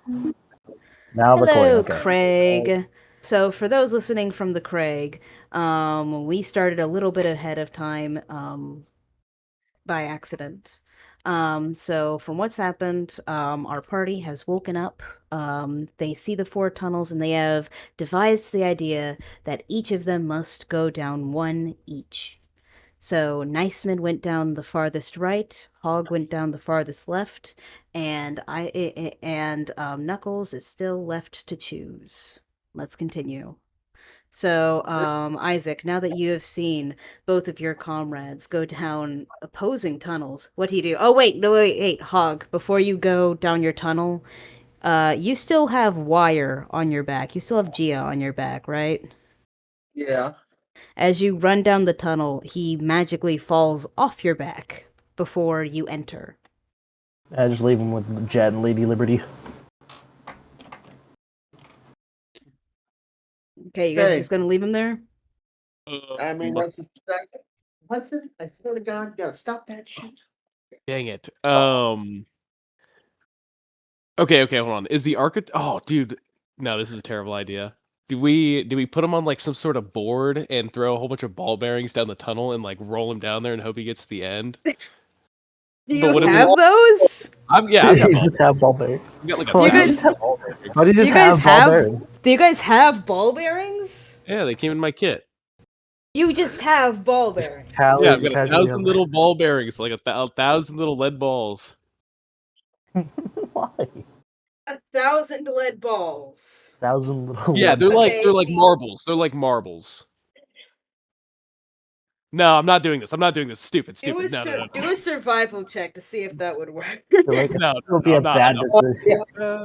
Now recording. Hello, Okay. Craig. So, for those listening from the Craig, we started a little bit ahead of time by accident. So, from what's happened, our party has woken up. They see the four tunnels and they have devised the idea that each of them must go down one each. So Niceman went down the farthest right, Hog went down the farthest left, and Knuckles is still left to choose. Let's continue. So, Isaac, now that you have seen both of your comrades go down opposing tunnels, what do you do? Oh, wait, no, wait, Hog, before you go down your tunnel, you still have Wire on your back. You still have Gia on your back, right? Yeah. As you run down the tunnel, he magically falls off your back before you enter. I just leave him with Jet and Lady Liberty. Okay, you guys are Okay. just gonna leave him there? I mean, that's what's it? I swear to God, you gotta stop that shit. Dang it. Okay, hold on. Is the architect? Oh, dude, no, this is a terrible idea. Do we put him on like some sort of board and throw a whole bunch of ball bearings down the tunnel and like roll him down there and hope he gets to the end? Do But you what if have it- those? I've got You ball just have ball bearings. I've got like a Do you thousand guys- ball bearings. Why do you Do just you guys have ball have? bearings? Do you guys have ball bearings? Yeah, they came in my kit. You just have ball bearings. Callie, Yeah, I've got a casually 1,000 little ball bearings, like a 1,000 little lead balls. Why? 1,000 lead balls. 1,000 little. Yeah, they're Okay, like do you- marbles. They're like marbles. No, I'm not doing this. I'm not doing this. Stupid. Do a, No. do a survival check to see if that would work. Like, No, it would be a I'm not, bad I'm not. decision.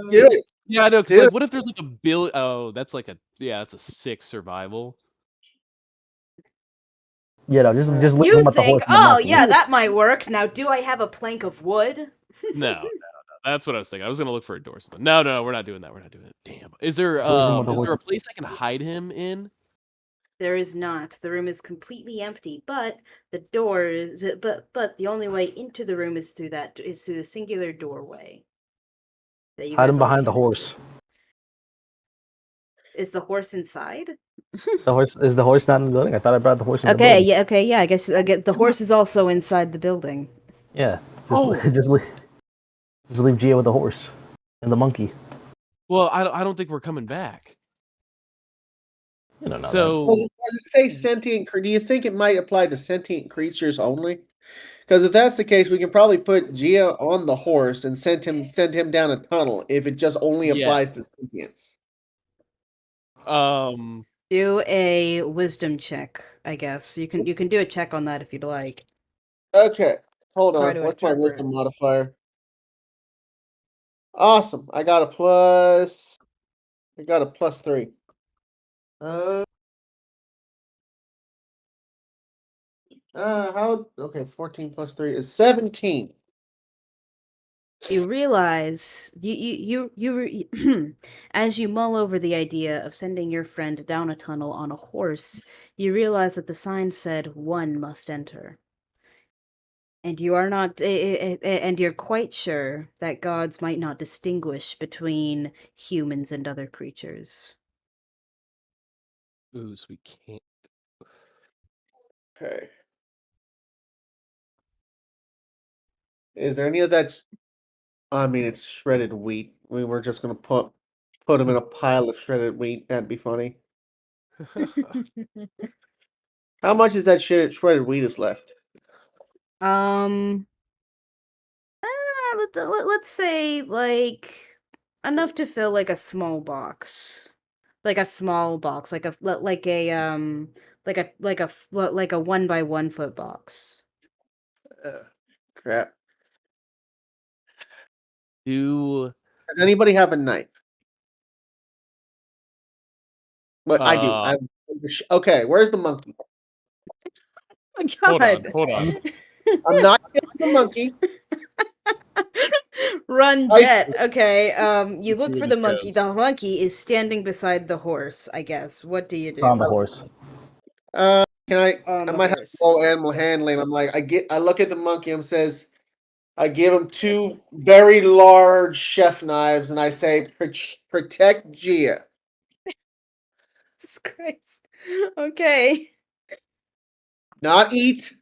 Do it. Yeah, I know. Because Dude. like, what if there's like a bill? Oh, that's like that's a 6 survival. You know, just leave You him with the think, horse. and the oh monkey. yeah, that might work. Now, do I have a plank of wood? No. That's what I was thinking. I was gonna look for a door. No, we're not doing that. We're not doing it. Damn. Is there Just leave him with the is there a horse. place I can hide him in? There is not. The room is completely empty, but the door is but the only way into the room is through the singular doorway. That you Hide guys him all behind the came horse. into. Is the horse inside? The horse is the horse not in the building? I thought I brought the horse in the Okay, building. yeah, I guess the horse is also inside the building. Yeah. Oh. Just leave Gia with the horse and the monkey. Well, I don't think we're coming back. You don't know. So Does it say sentient? Do you think it might apply to sentient creatures only? Because if that's the case, we can probably put Gia on the horse and send him down a tunnel. If it just only applies to sentients. Do a wisdom check, I guess. You can do a check on that if you'd like. Okay, hold Try on. to What's my interpret. wisdom modifier? Awesome. I got a plus 3. Okay, 14 plus 3 is 17. You realize as you mull over the idea of sending your friend down a tunnel on a horse, you realize that the sign said one must enter. And you are not and you're quite sure that gods might not distinguish between humans and other creatures. ooh, so we can't. Okay. Is there any of that? I mean, it's shredded wheat. We were just gonna put him in a pile of shredded wheat. That'd be funny. How much is that shredded wheat is left? Let's say like enough to fill like a small box, like a 1 by 1 foot box. Crap. Do Does anybody have a knife? But I do. Okay, where's the monkey? Oh my God. hold on. I'm not getting the monkey. Run, I Jet. Okay. You look see for where the this monkey. goes. The monkey is standing beside the horse, I guess. What do you do? On the horse. Can I? On I the might have horse. to roll animal handling. I'm like, I look at the monkey and says, I give him 2 very large chef knives, and I say, "Protect Gia." Jesus Christ. Okay. Not eat,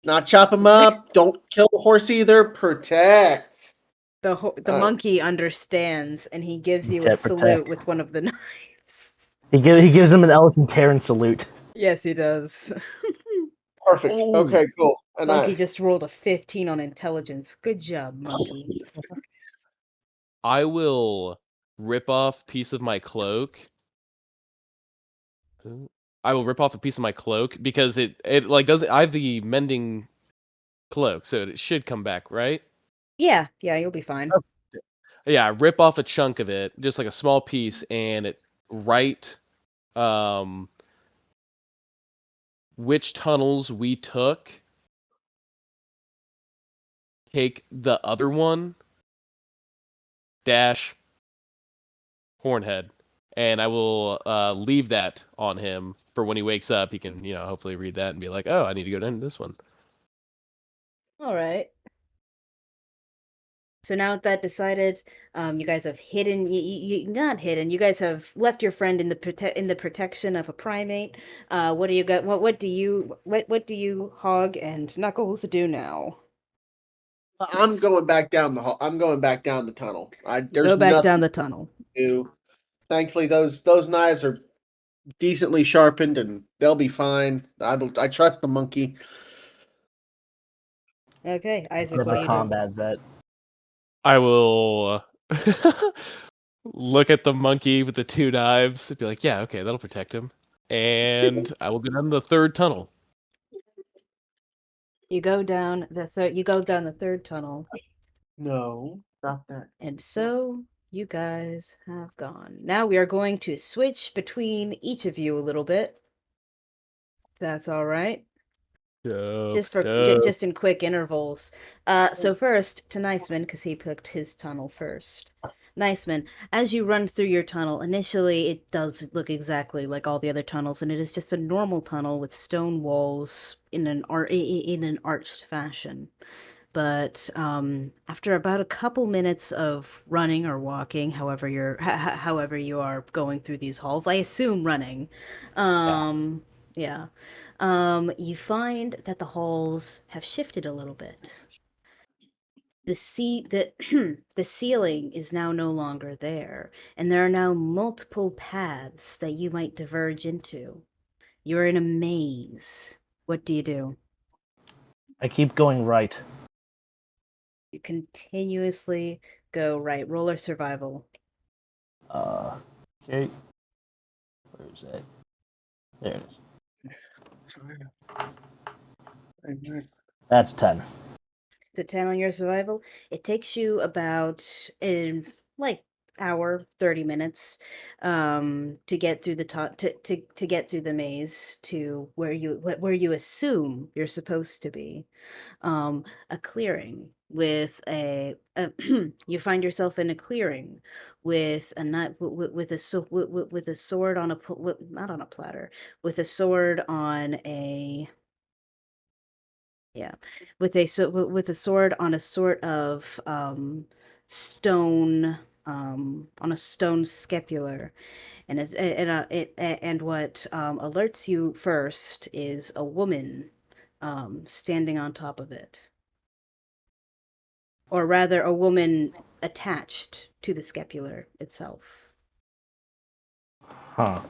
not chop him up. Don't kill the horse either. Protect. The monkey understands, and he gives you a Protect. salute with one of the knives. He gives him an elephantarian salute. Yes, he does. Perfect. Ooh. Okay, cool. And Monkey just rolled a 15 on intelligence. Good job, monkey. I will rip off a piece of my cloak. I will rip off a piece of my cloak because it like doesn't. I have the mending cloak, so it should come back, right? Yeah, you'll be fine. Yeah, rip off a chunk of it, just like a small piece, and it write which tunnels we took. Take the other one dash Hornhead, and I will leave that on him for when he wakes up. He can, hopefully read that and be like, "Oh, I need to go down to this one." All right. So now with that decided, you guys have hidden. Not hidden. You guys have left your friend in the protection of a primate. What do you got? What do you Hog and Knuckles do now? I'm going back down the hall. I'm going back down the tunnel. There's Go back nothing down the tunnel. to do. Thankfully, those knives are decently sharpened, and they'll be fine. I trust the monkey. Okay, Isaac, That's what do a you do? combat vet. I will look at the monkey with the 2 knives and be like, "Yeah, okay, that'll protect him." And I will go down the 3rd tunnel. You go down the third. You go down the third tunnel, No, not that. and so you guys have gone. Now we are going to switch between each of you a little bit. That's all right. Just in quick intervals. So first to Niceman, because he picked his tunnel first. Niceman, as you run through your tunnel, initially it does look exactly like all the other tunnels, and it is just a normal tunnel with stone walls in an arched fashion. But after about a couple minutes of running or walking, however you are going through these halls, I assume running, yeah. You find that the halls have shifted a little bit. The ceiling is now no longer there, and there are now multiple paths that you might diverge into. You're in a maze. What do you do? I keep going right. You continuously go right. Roll or survival. Okay. Where is it? There it is. That's 10. The 10 on your survival. It takes you about like hour 30 minutes to get through the top to get through the maze to where you assume you're supposed to be. A clearing with you find yourself in a clearing with a with a sword on not on a platter, with a sword on a with a sword on a sort of stone on a stone scapular, and what alerts you first is a woman standing on top of it, or rather a woman attached to the scapular itself. Huh.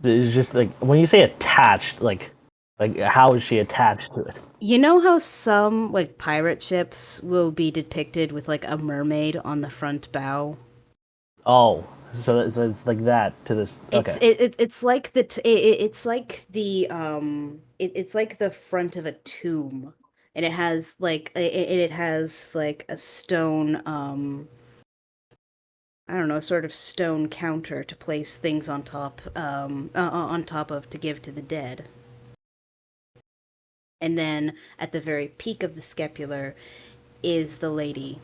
It's just like when you say attached, like how is she attached to it? You know how some like pirate ships will be depicted with like a mermaid on the front bow? Oh, so it's like that to this. Okay. It's like it's like it's like the front of a tomb, and it has like a stone I don't know, sort of stone counter to place things on top of to give to the dead. And then at the very peak of the scapular is the lady.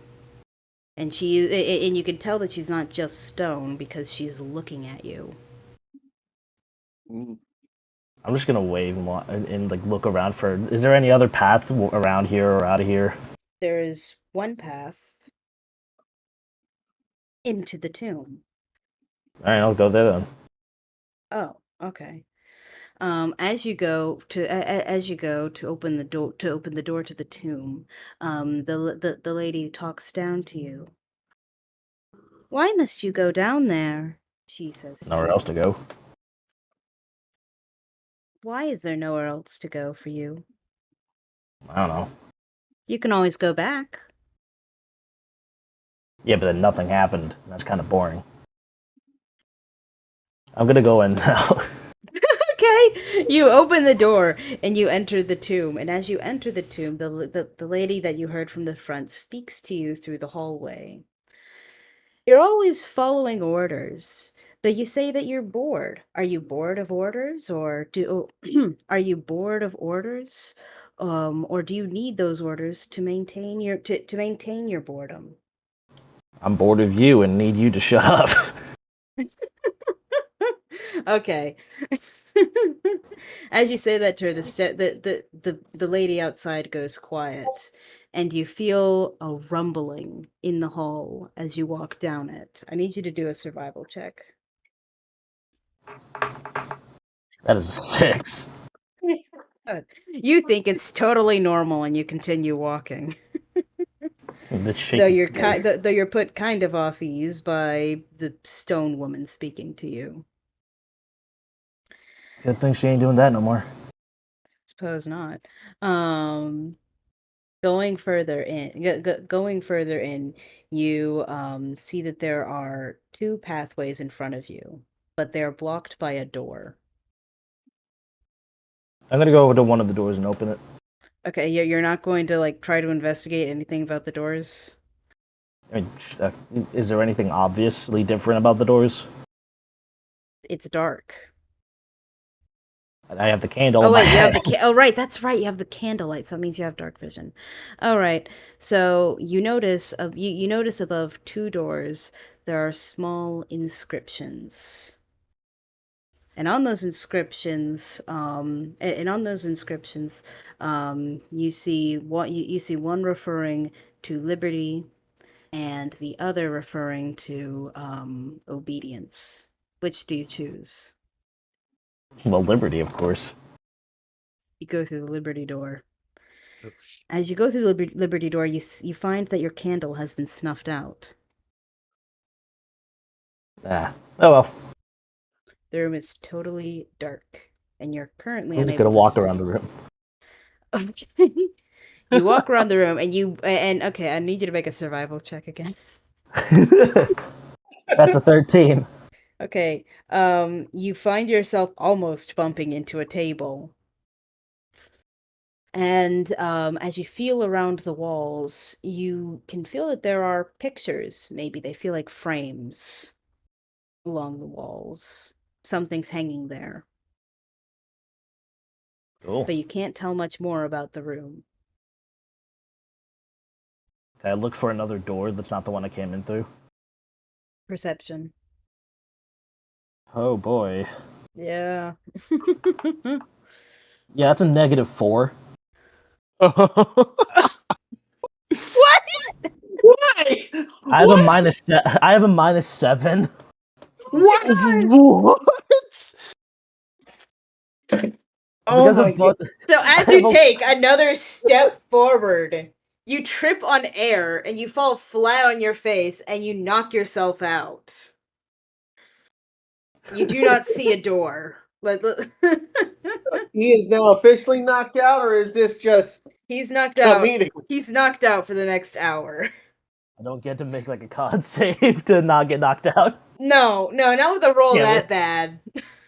And and you can tell that she's not just stone because she's looking at you. I'm just gonna wave and like look around for. Is there any other path around here or out of here? There is one path into the tomb. All right, I'll go there then. Oh, okay. As you go to open the door to the tomb, the lady talks down to you. Why must you go down there? She says. to Nowhere you. else to go. Why is there nowhere else to go for you? I don't know. You can always go back. Yeah, but then nothing happened. That's kind of boring. I'm gonna go in now. Okay, you open the door and you enter the tomb. And as you enter the tomb, the lady that you heard from the front speaks to you through the hallway. You're always following orders, but you say that you're bored. Are you bored of orders, or are you bored of orders, or do you need those orders to maintain your boredom? I'm bored of you and need you to shut up. Okay. As you say that to her, the lady outside goes quiet, and you feel a rumbling in the hall as you walk down it. I need you to do a survival check. That is a 6. You think it's totally normal, and you continue walking. Though Though you're put kind of off ease by the stone woman speaking to you. Good thing she ain't doing that no more. Suppose not. Going further in, you see that there are 2 pathways in front of you, but they're blocked by a door. I'm gonna go over to one of the doors and open it. Okay, you're not going to like try to investigate anything about the doors? I mean, is there anything obviously different about the doors? It's dark. I have the candle. Oh in my wait, you have head. the oh right, that's right. You have the candlelight, so that means you have dark vision. All right. So you notice you notice above 2 doors there are small inscriptions. And on those inscriptions, you see one referring to liberty, and the other referring to obedience. Which do you choose? Well, Liberty, of course. You go through the liberty door. Oh, As you go through the liberty door, you find that your candle has been snuffed out. Oh well. The room is totally dark, and you're currently I'm just unable gonna to walk around the room. Okay. You walk around the room, and okay, I need you to make a survival check again. That's a 13. Okay. You find yourself almost bumping into a table. And as you feel around the walls, you can feel that there are pictures. Maybe they feel like frames along the walls. Something's hanging there. Cool. But you can't tell much more about the room. Can I look for another door that's not the one I came in through? Perception. Oh boy. Yeah. Yeah, that's a -4. What? Why? I have What? I have a -7. What? What? Oh Because my of both. So as you take another step forward, you trip on air and you fall flat on your face and you knock yourself out. You do not see a door. He is now officially knocked out, or is this just He's knocked out. comedic? He's knocked out for the next hour. I don't get to make like a con save to not get knocked out. No, not with a roll Damn that it. bad.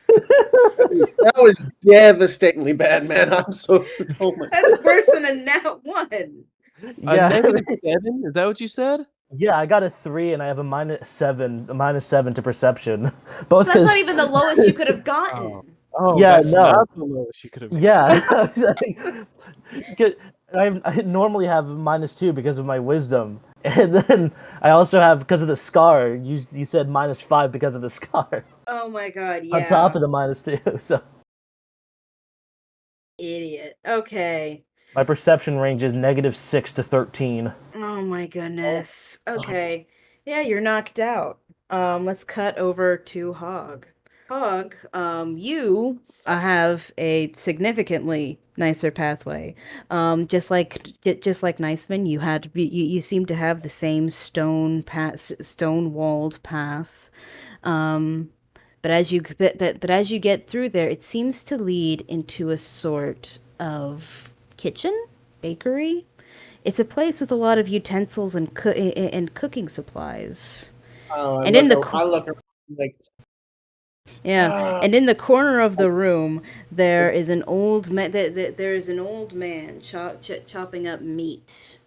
That was devastatingly bad, man. I'm so. Oh my That's worse than a nat 1. Yeah, A -7? Is that what you said? yeah. I got a 3 and I have a -7 to perception. Both So that's because not even the lowest you could have gotten. Oh, Yeah, that's no. not the lowest you could have. yeah. I normally have -2 because of my wisdom, and then I also have because of the scar. You said -5 because of the scar Oh my god, yeah. on top of the -2. So Idiot. Okay. My perception range is -6 to 13. Oh my goodness. Okay. Yeah, you're knocked out. Let's cut over to Hog. Hog, you have a significantly nicer pathway. Just like Niceman, you seem to have the same stone walled path. Um, but as you get through there, it seems to lead into a sort of kitchen, bakery. It's a place with a lot of utensils and cooking supplies. Oh, And in the I look around like, yeah, and in the corner of the room there is an old there is an old man chopping up meat.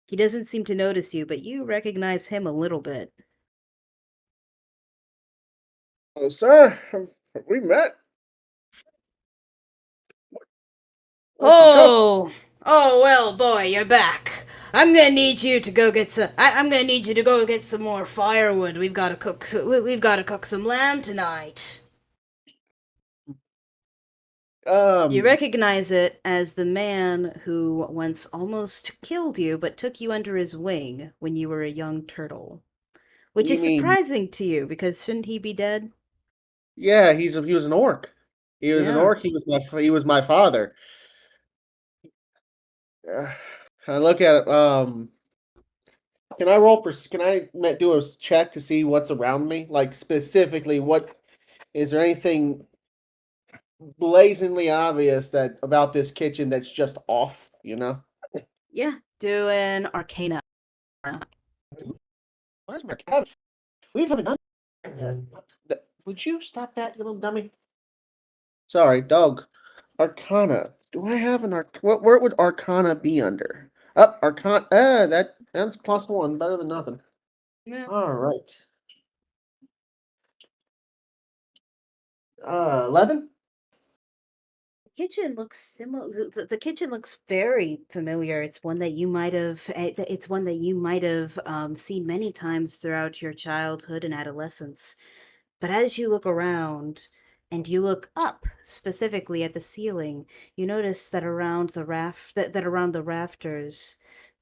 He doesn't seem to notice you, but you recognize him a little bit. oh, sir, have we met? What's the trouble? Oh well, boy, you're back. I'm gonna need you to go get some. I'm gonna need you to go get some more firewood. We've got to cook. We've got to cook some lamb tonight. You recognize it as the man who once almost killed you, but took you under his wing when you were a young turtle. Which You is mean- surprising to you, because shouldn't he be dead? Yeah, he was an orc. He was an Yeah. orc. He was my father. I look at it. Can I roll? Can I do a check to see what's around me? Like specifically, what is there anything blazingly obvious that about this kitchen that's just off? You know. Yeah, do an Arcana. Where's my couch? We haven't done that. Would you stop that, you little dummy? Sorry, dog. Arcana. Do I have an where would Arcana be under? Up, Arcana. That's +1, better than nothing. Yeah. All right. 11. Kitchen looks similar. The kitchen looks very familiar. It's one that you might have. It's one that you might have seen many times throughout your childhood and adolescence. But as you look around and you look up specifically at the ceiling, you notice that around the rafters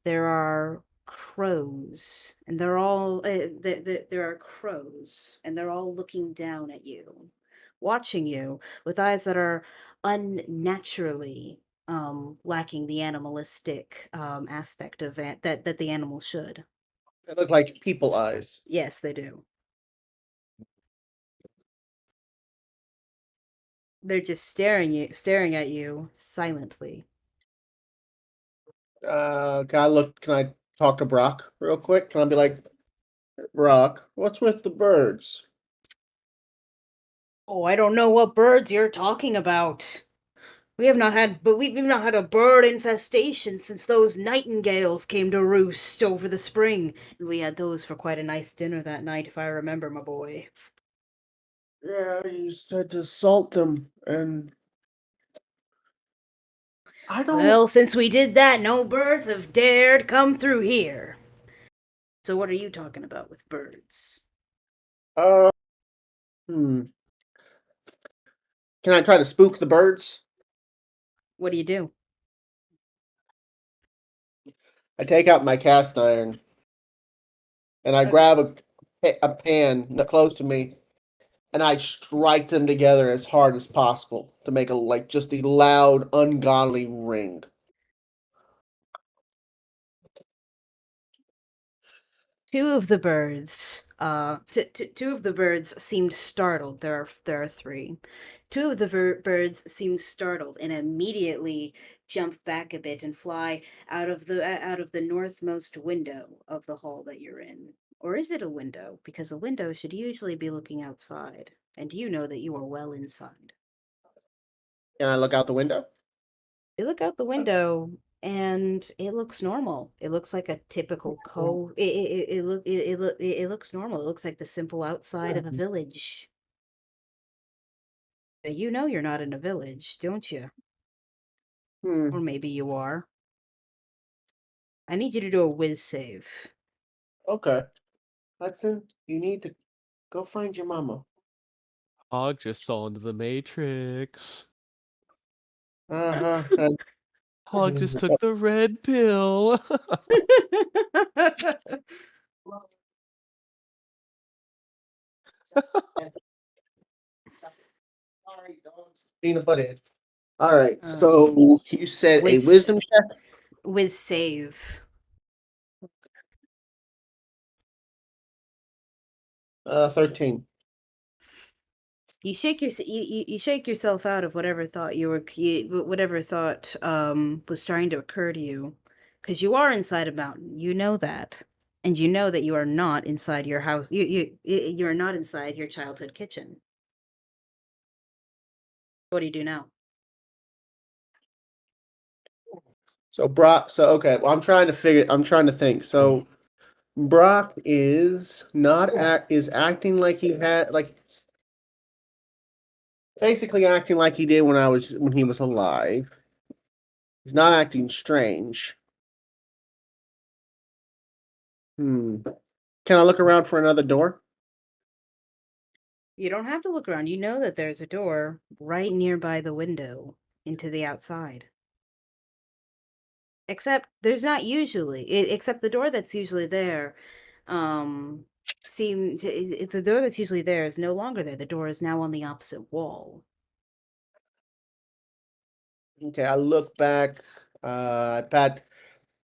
there are crows, and there are crows, and they're all looking down at you, watching you with eyes that are unnaturally lacking the animalistic aspect of it that the animal should. They look like people eyes. Yes, they do. They're just staring at you silently. Can I talk to Brock real quick? Can I be like, Brock, what's with the birds? Oh, I don't know what birds you're talking about. We've not had a bird infestation since those nightingales came to roost over the spring, and we had those for quite a nice dinner that night, if I remember, my boy. Yeah, you said to salt them, and I don't. Well, since we did that, no birds have dared come through here. So what are you talking about with birds? Hmm. Can I try to spook the birds? What do you do? I take out my cast iron, and I grab a pan close to me, and I strike them together as hard as possible to make just a loud, ungodly ring. Two of the birds, two of the birds seemed startled. There are three. Two of the birds seemed startled and immediately jump back a bit and fly out of the northmost window of the hall that you're in. Or is it a window? Because a window should usually be looking outside, and you know that you are well inside. Can I look out the window? You look out the window and it looks normal. It looks like a typical it looks normal. It looks like the simple outside of a village. But you know you're not in a village, don't you? Hmm. Or maybe you are. I need you to do a whiz save. Okay. Hudson, you need to go find your mama. Hog just saw into the Matrix. And Hog just took the red pill. peanut butter. All right, so you said a Whiz- wisdom check. Whiz save. 13. You shake you shake yourself out of whatever thought whatever thought was trying to occur to you, because you are inside a mountain. You know that, and you know that you are not inside your house. You are not inside your childhood kitchen. What do you do now? So Brock. So okay, well, I'm trying to think. So Brock is acting like he had basically acting like he did when he was alive. He's not acting strange. Can I look around for another door? You don't have to look around. You know that there's a door right nearby the window into the outside. Except there's not usually, except the door that's usually there, the door that's usually there is no longer there. The door is now on the opposite wall. Okay, I look back. I pat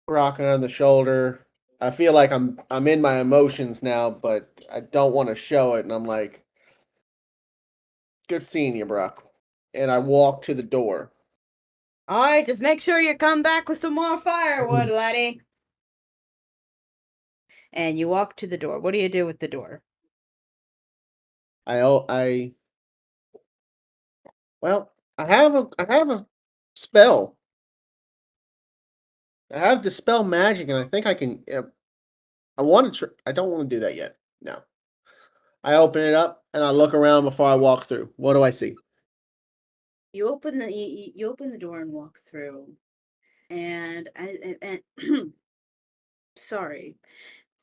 Brock on the shoulder. I feel like I'm in my emotions now, but I don't want to show it. And I'm like, "Good seeing you, Brock." And I walk to the door. All right, just make sure you come back with some more firewood, laddie. And you walk to the door. What do you do with the door? Well, I have a spell. I have dispel magic, and I think I can. I want to. I don't want to do that yet. No. I open it up and I look around before I walk through. What do I see? You open the door and walk through, and sorry,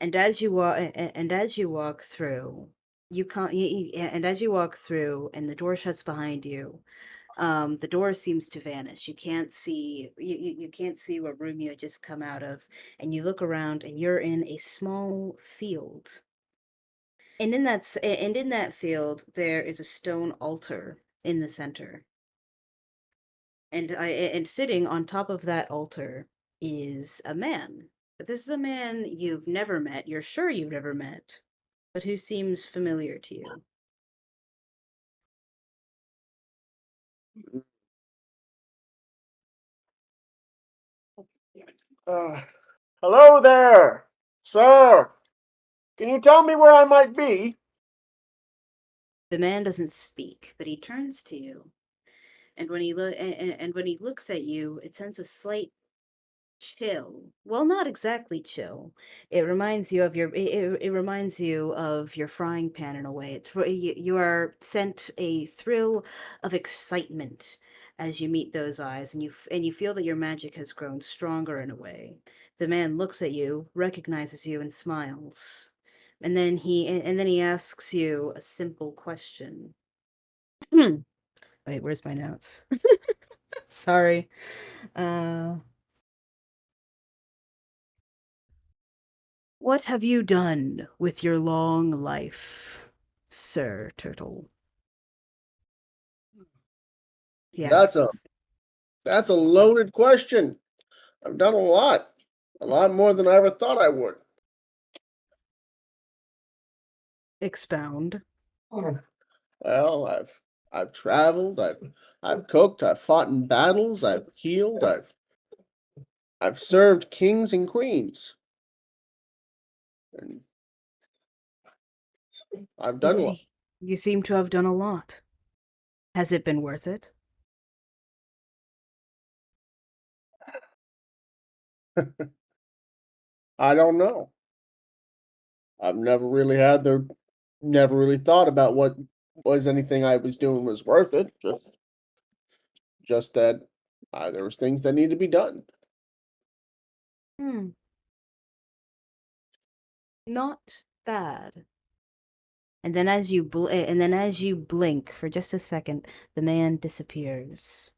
and as you walk through, you can't. And as you walk through, and the door shuts behind you, the door seems to vanish. You can't see you can't see what room you had just come out of, and you look around, and you're in a small field. And in that field, there is a stone altar in the center. And sitting on top of that altar is a man. But this is a man you've never met. You're sure you've never met, but who seems familiar to you. Hello there, sir. Can you tell me where I might be? The man doesn't speak, but he turns to you, and when he looks at you, it sends a slight chill. Well, not exactly chill. It reminds you of it reminds you of your frying pan in a way. You are sent a thrill of excitement as you meet those eyes, and you feel that your magic has grown stronger in a way. The man looks at you, recognizes you, and smiles. And then he asks you a simple question. Wait, where's my notes? Sorry. What have you done with your long life, Sir Turtle? That's a loaded question. I've done a lot more than I ever thought I would. Expound. Well, I've traveled, I've cooked, I've fought in battles, I've healed, I've served kings and queens. And I've done well. You seem to have done a lot. Has it been worth it? I don't know. I've never really thought about what was anything I was doing was worth it. Just that there was things that need to be done. Not bad. And then as you blink for just a second, the man disappears.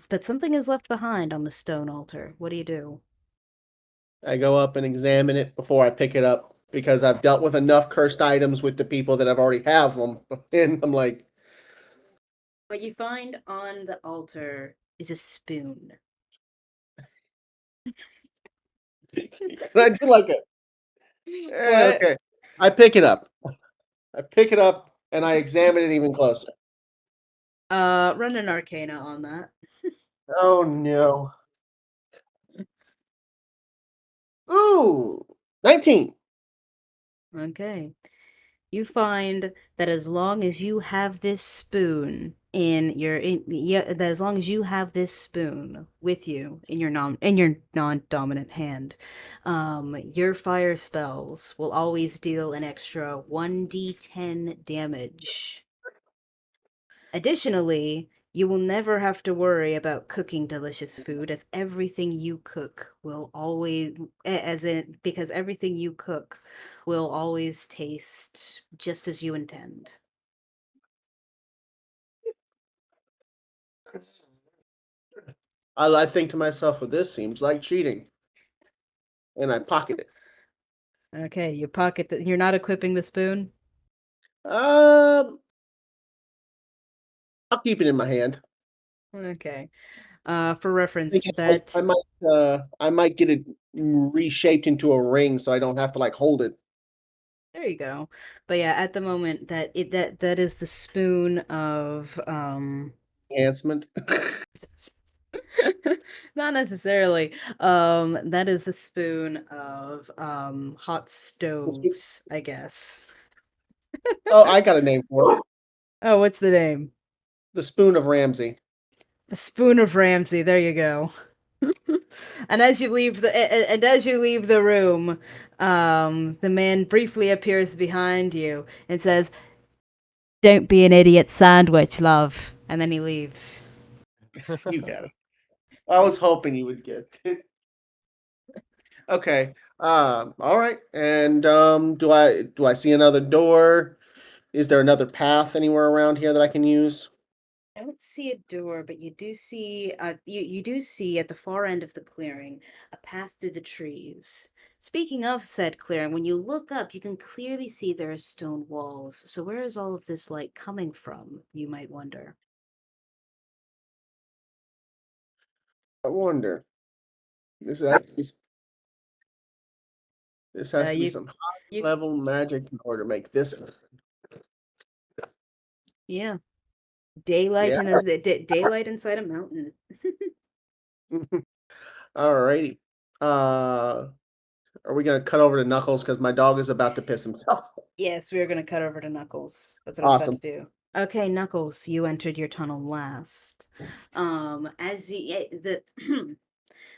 but something is left behind on the stone altar. What do you do? I go up and examine it before I pick it up because I've dealt with enough cursed items with the people that I've already have them, and I'm like, What you find on the altar is a spoon. and I do like it. What? Okay, I pick it up. I pick it up and I examine it even closer. Run an arcana on that. Oh no! Ooh, 19. Okay. You find that as long as you have this spoon that as long as you have this spoon with you in your non-dominant hand, your fire spells will always deal an extra 1d10 damage. Additionally, you will never have to worry about cooking delicious food, as everything you cook will always, because everything you cook will always taste just as you intend. I think to myself, well, this seems like cheating, and I pocket it. Okay, you pocket you're not equipping the spoon? Um, I'll keep it in my hand. Okay. For reference, Thinking that I might get it reshaped into a ring so I don't have to like hold it. there you go. But yeah, at the moment that is the spoon of Enhancement. not necessarily. That is the spoon of hot stoves, I guess. Oh, I got a name for it. Oh, what's the name? The Spoon of Ramsey. The spoon of Ramsey. There you go. And as you leave the room, the man briefly appears behind you and says, "Don't be an idiot sandwich, love." And then he leaves. You got it. I was hoping you would get it. Okay. All right. And do I see another door? Is there another path anywhere around here that I can use? I don't see a door, but you do see you do see at the far end of the clearing a path through the trees. Speaking of said clearing, when you look up, you can clearly see there are stone walls. So where is all of this light coming from, you might wonder? I wonder. This has to be, this has to be You some high you level magic in order to make this. yeah, daylight Yeah. in a daylight inside a mountain. Alrighty. Are we gonna cut over to Knuckles because my dog is about to piss himself? Yes, we are going to cut over to Knuckles. That's what I was about Awesome. to do. Okay, Knuckles, you entered your tunnel last. As the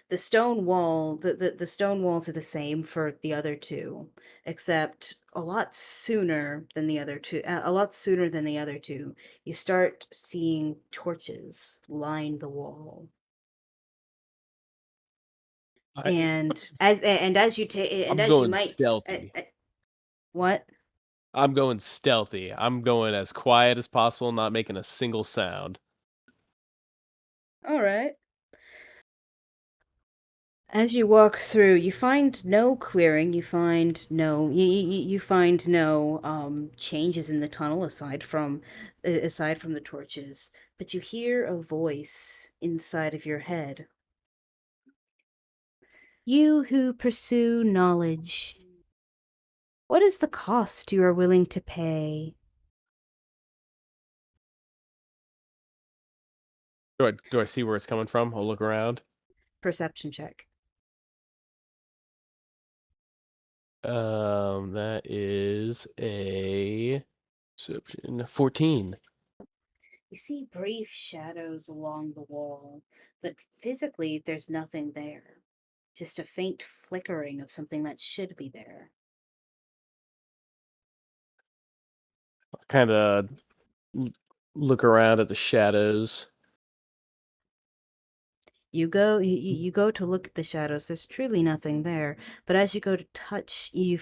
the stone wall, the stone walls are the same for the other two, except a lot sooner than the other two. A lot sooner than the other two, you start seeing torches line the wall. And as you take and I'm as you going might stealthy. what? I'm going stealthy. I'm going as quiet as possible, not making a single sound. All right. As you walk through, you find no clearing. You find no changes in the tunnel aside from the torches. But you hear a voice inside of your head. You who pursue knowledge, what is the cost you are willing to pay? Do I see where it's coming from? I'll look around. Perception check. That is a 14. You see brief shadows along the wall, but physically there's nothing there. Just a faint flickering of something that should be there. Kind of look around at the shadows. You go to look at the shadows. There's truly nothing there. But as you go to touch, you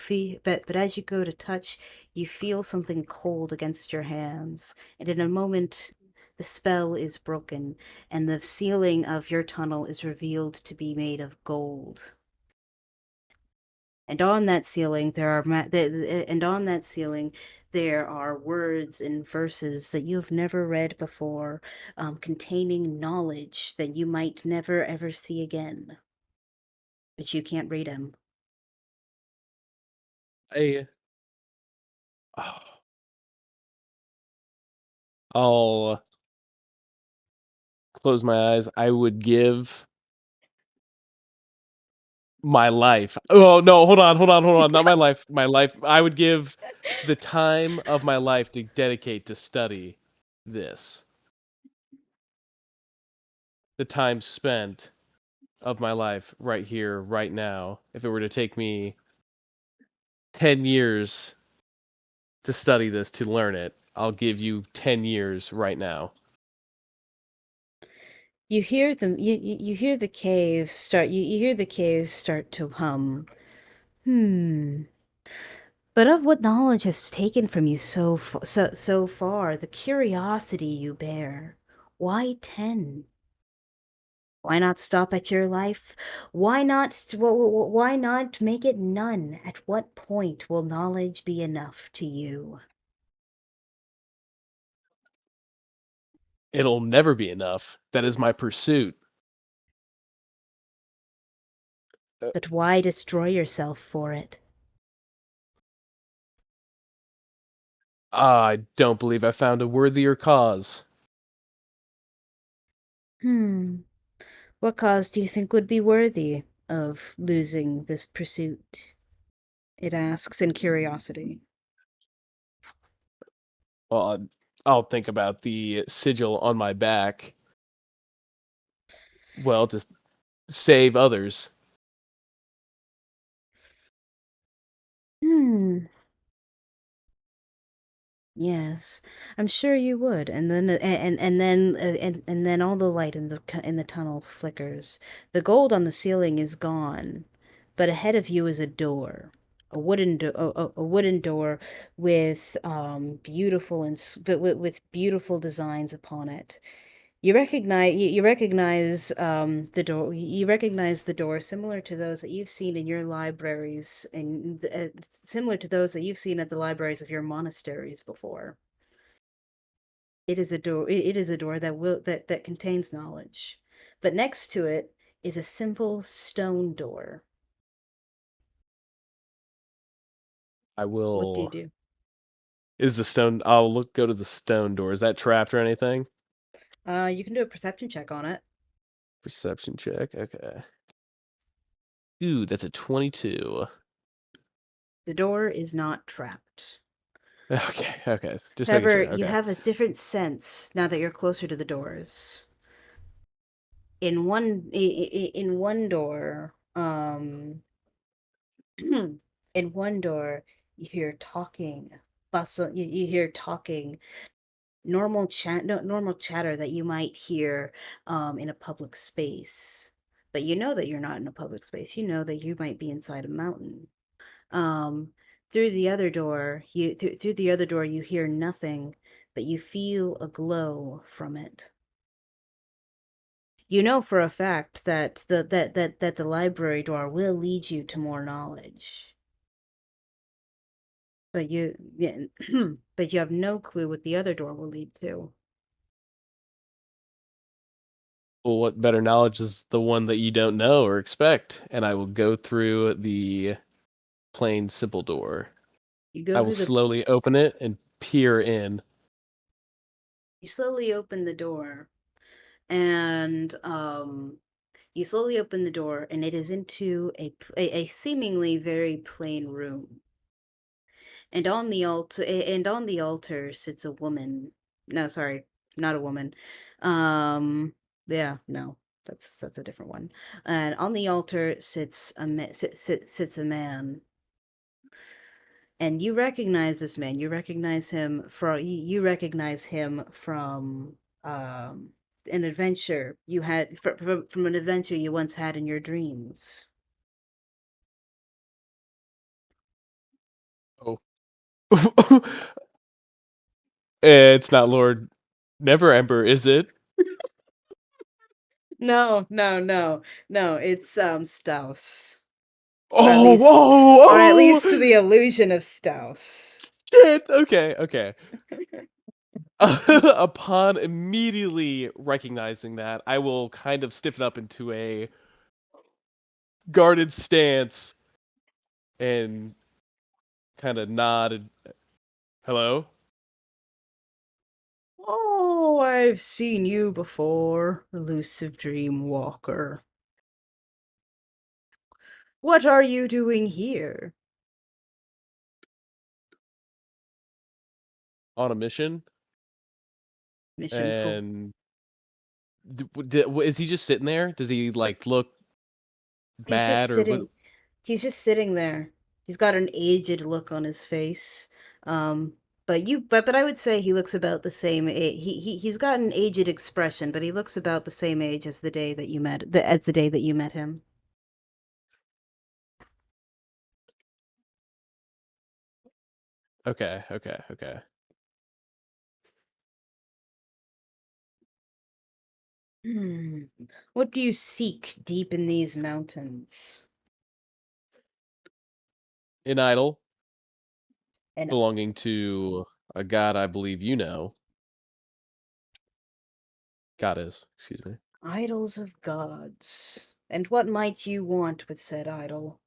feel something cold against your hands. And in a moment, The spell is broken, and the ceiling of your tunnel is revealed to be made of gold. And on that ceiling there are words and verses that you have never read before, containing knowledge that you might never ever see again. But you can't read them. I'll close my eyes. I would give my life. Oh no, hold on. Not my life. My life. I would give the time of my life to dedicate to study this. The time spent of my life right here, right now. If it were to take me 10 years to study this, to learn it, I'll give you 10 years right now. You hear them. You hear the caves start. You hear the caves start to hum. But of what knowledge has taken from you so far, the curiosity you bear. Why 10? Why not stop at your life? Why not make it none? At what point will knowledge be enough to you? It'll never be enough. That is my pursuit. But why destroy yourself for it? I don't believe I found a worthier cause. What cause do you think would be worthy of losing this pursuit? It asks in curiosity. Well, I'll think about the sigil on my back. Well, to save others. Yes, I'm sure you would. And then all the light in the tunnels flickers. The gold on the ceiling is gone, but ahead of you is a door, a wooden door with with beautiful designs upon it. You recognize the door. You recognize the door similar to those that you've seen in your libraries and similar to those that you've seen at the libraries of your monasteries before. It is a door. It is a door that contains knowledge, but next to it is a simple stone door. I What do you will. do? Is the stone? Go to the stone door. Is that trapped or anything? You can do a perception check on it. Perception check. Okay. Ooh, that's a 22. The door is not trapped. Okay. Just making However, sure. you Okay. have a different sense now that you're closer to the doors. In one door, in one door, you hear talking, bustle. You hear talking, normal chatter that you might hear in a public space. But you know that you're not in a public space. You know that you might be inside a mountain. Um, through the other door, through the other door, you hear nothing, but you feel a glow from it. You know for a fact that the library door will lead you to more knowledge. But but you have no clue what the other door will lead to. Well, what better knowledge is the one that you don't know or expect? And I will go through the plain, simple door. You I go will to the slowly open it and peer in. You slowly open the door, and it is into a seemingly very plain room. And on the altar sits a woman. No, sorry, not a woman. Yeah, no, that's a different one. And on the altar sits a man. And you recognize this man. You recognize him from an adventure you had from an adventure you once had in your dreams. Oh. It's not Lord Never Ember, is it? No. It's Staus. Or at least to the illusion of Staus. Shit. Okay. Upon immediately recognizing that, I will kind of stiffen up into a guarded stance and kind of nod. Hello? Oh, I've seen you before, elusive dream walker. What are you doing here? On a mission? Mission And is he just sitting there? Does he like look He's just bad or what? sitting. He's just sitting there. He's got an aged look on his face. But I would say he looks about the same age. He's got an aged expression, but he looks about the same age as the day that you met him. Okay. What do you seek deep in these mountains? An idol And belonging to a god I believe you know. Goddess, excuse me. idols of gods. And what might you want with said idol?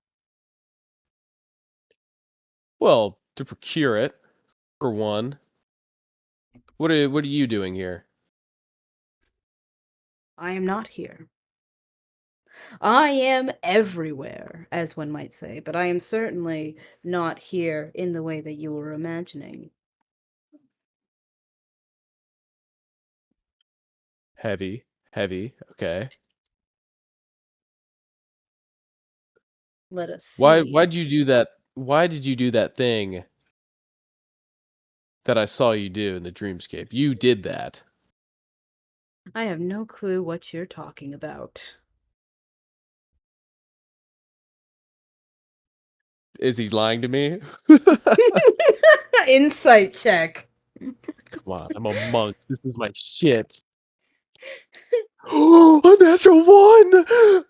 Well, to procure it, for one. What are you doing here? I am not here. I am everywhere, as one might say, but I am certainly not here in the way that you were imagining. Heavy. Okay. Let us Why see. why'd you do that? Why did you do that thing that I saw you do in the dreamscape? You did that. I have no clue what you're talking about. Is he lying to me? Insight check. Come on, I'm a monk. This is my shit. A natural one! No,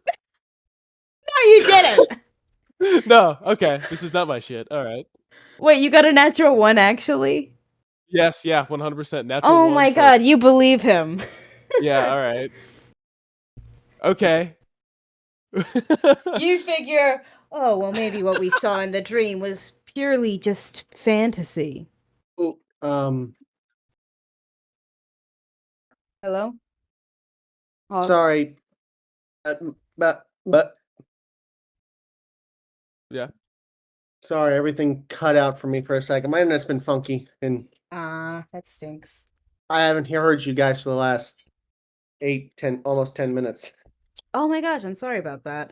you didn't. No, okay. This is not my shit. Alright. Wait, you got a natural one, actually? Yes, yeah, 100% natural Oh one. my god, you believe him. Yeah, alright. Okay. You figure, oh, well, maybe what we saw in the dream was purely just fantasy. Oh, Hello? Oh, sorry. But Yeah. sorry, everything cut out for me for a second. My internet's been funky, and that stinks. I haven't heard you guys for the last almost 10 minutes. Oh my gosh, I'm sorry about that.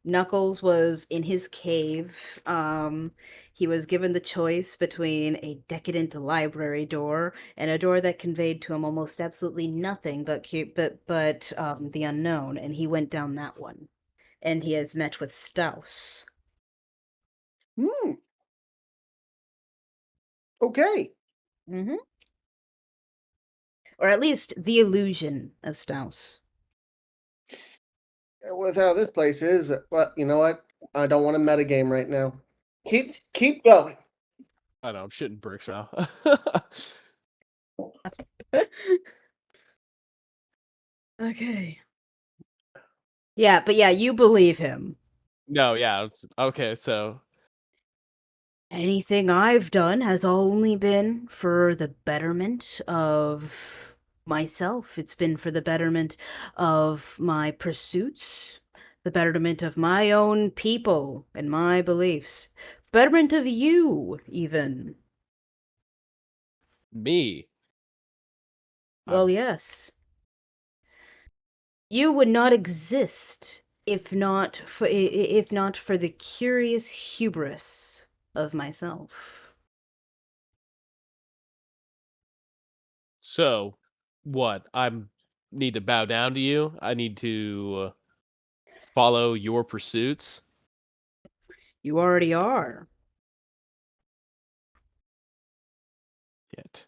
Knuckles was in his cave. He was given the choice between a decadent library door and a door that conveyed to him almost absolutely nothing but the unknown, and he went down that one. And he has met with Staus. Okay. Mm-hmm. Or at least the illusion of Staus. With how this place is, but you know what? I don't want to metagame right now. Keep going. I know, I'm shitting bricks now. Okay. Yeah, but yeah, you believe him. No, yeah. Okay, so Anything I've done has only been for the betterment of myself. It's been for the betterment of my pursuits, the betterment of my own people and my beliefs, betterment of you, even. me. Well, yes. You would not exist if not for the curious hubris of myself. So, what? Need to bow down to you? I need to follow your pursuits? You already are. Yet.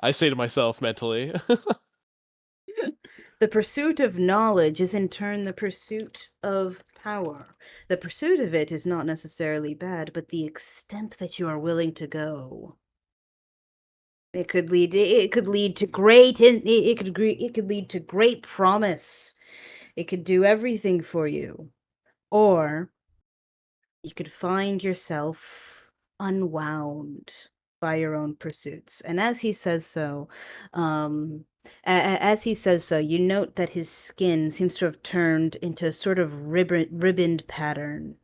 I say to myself mentally. The pursuit of knowledge is in turn the pursuit of power. The pursuit of it is not necessarily bad, but the extent that you are willing to go. It could lead to great it could lead to great promise. It could do everything for you. Or you could find yourself unwound by your own pursuits. And as he says so, you note that his skin seems to have turned into a sort of ribboned pattern.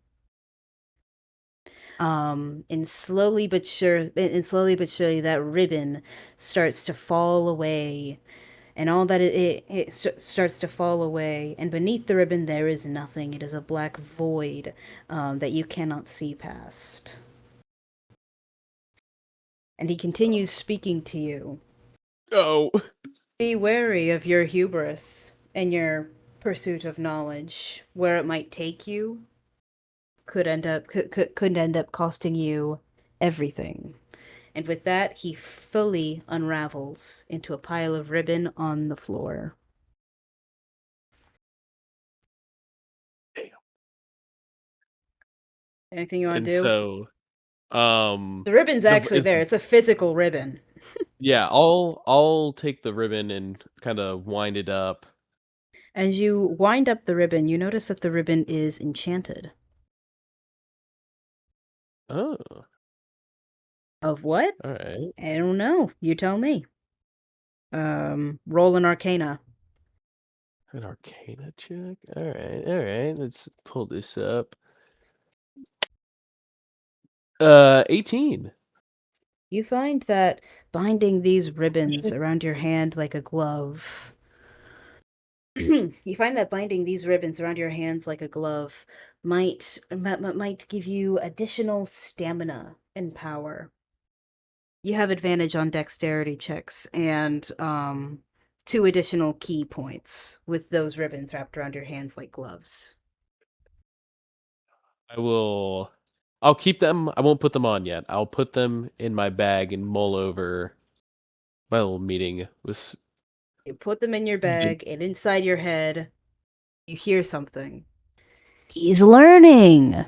And slowly but surely, that ribbon starts to fall away, and all that it starts to fall away. And beneath the ribbon, there is nothing. It is a black void that you cannot see past. And he continues speaking to you. Oh. Be wary of your hubris and your pursuit of knowledge. Where it might take you could end up costing you everything. And with that, he fully unravels into a pile of ribbon on the floor. Damn. Anything you want to do? So, the ribbon's actually there. It's a physical ribbon. Yeah, I'll take the ribbon and kind of wind it up. As you wind up the ribbon, you notice that the ribbon is enchanted. Oh. Of what? All right. I don't know. You tell me. Roll an Arcana. An Arcana check? All right. Let's pull this up. 18. You find that binding these ribbons around your hand like a glove. You find that binding these ribbons around your hands like a glove might give you additional stamina and power. You have advantage on dexterity checks and 2 additional key points with those ribbons wrapped around your hands like gloves. I'll keep them. I won't put them on yet. I'll put them in my bag and mull over my little meeting with. You put them in your bag, and inside your head, you hear something. He's learning.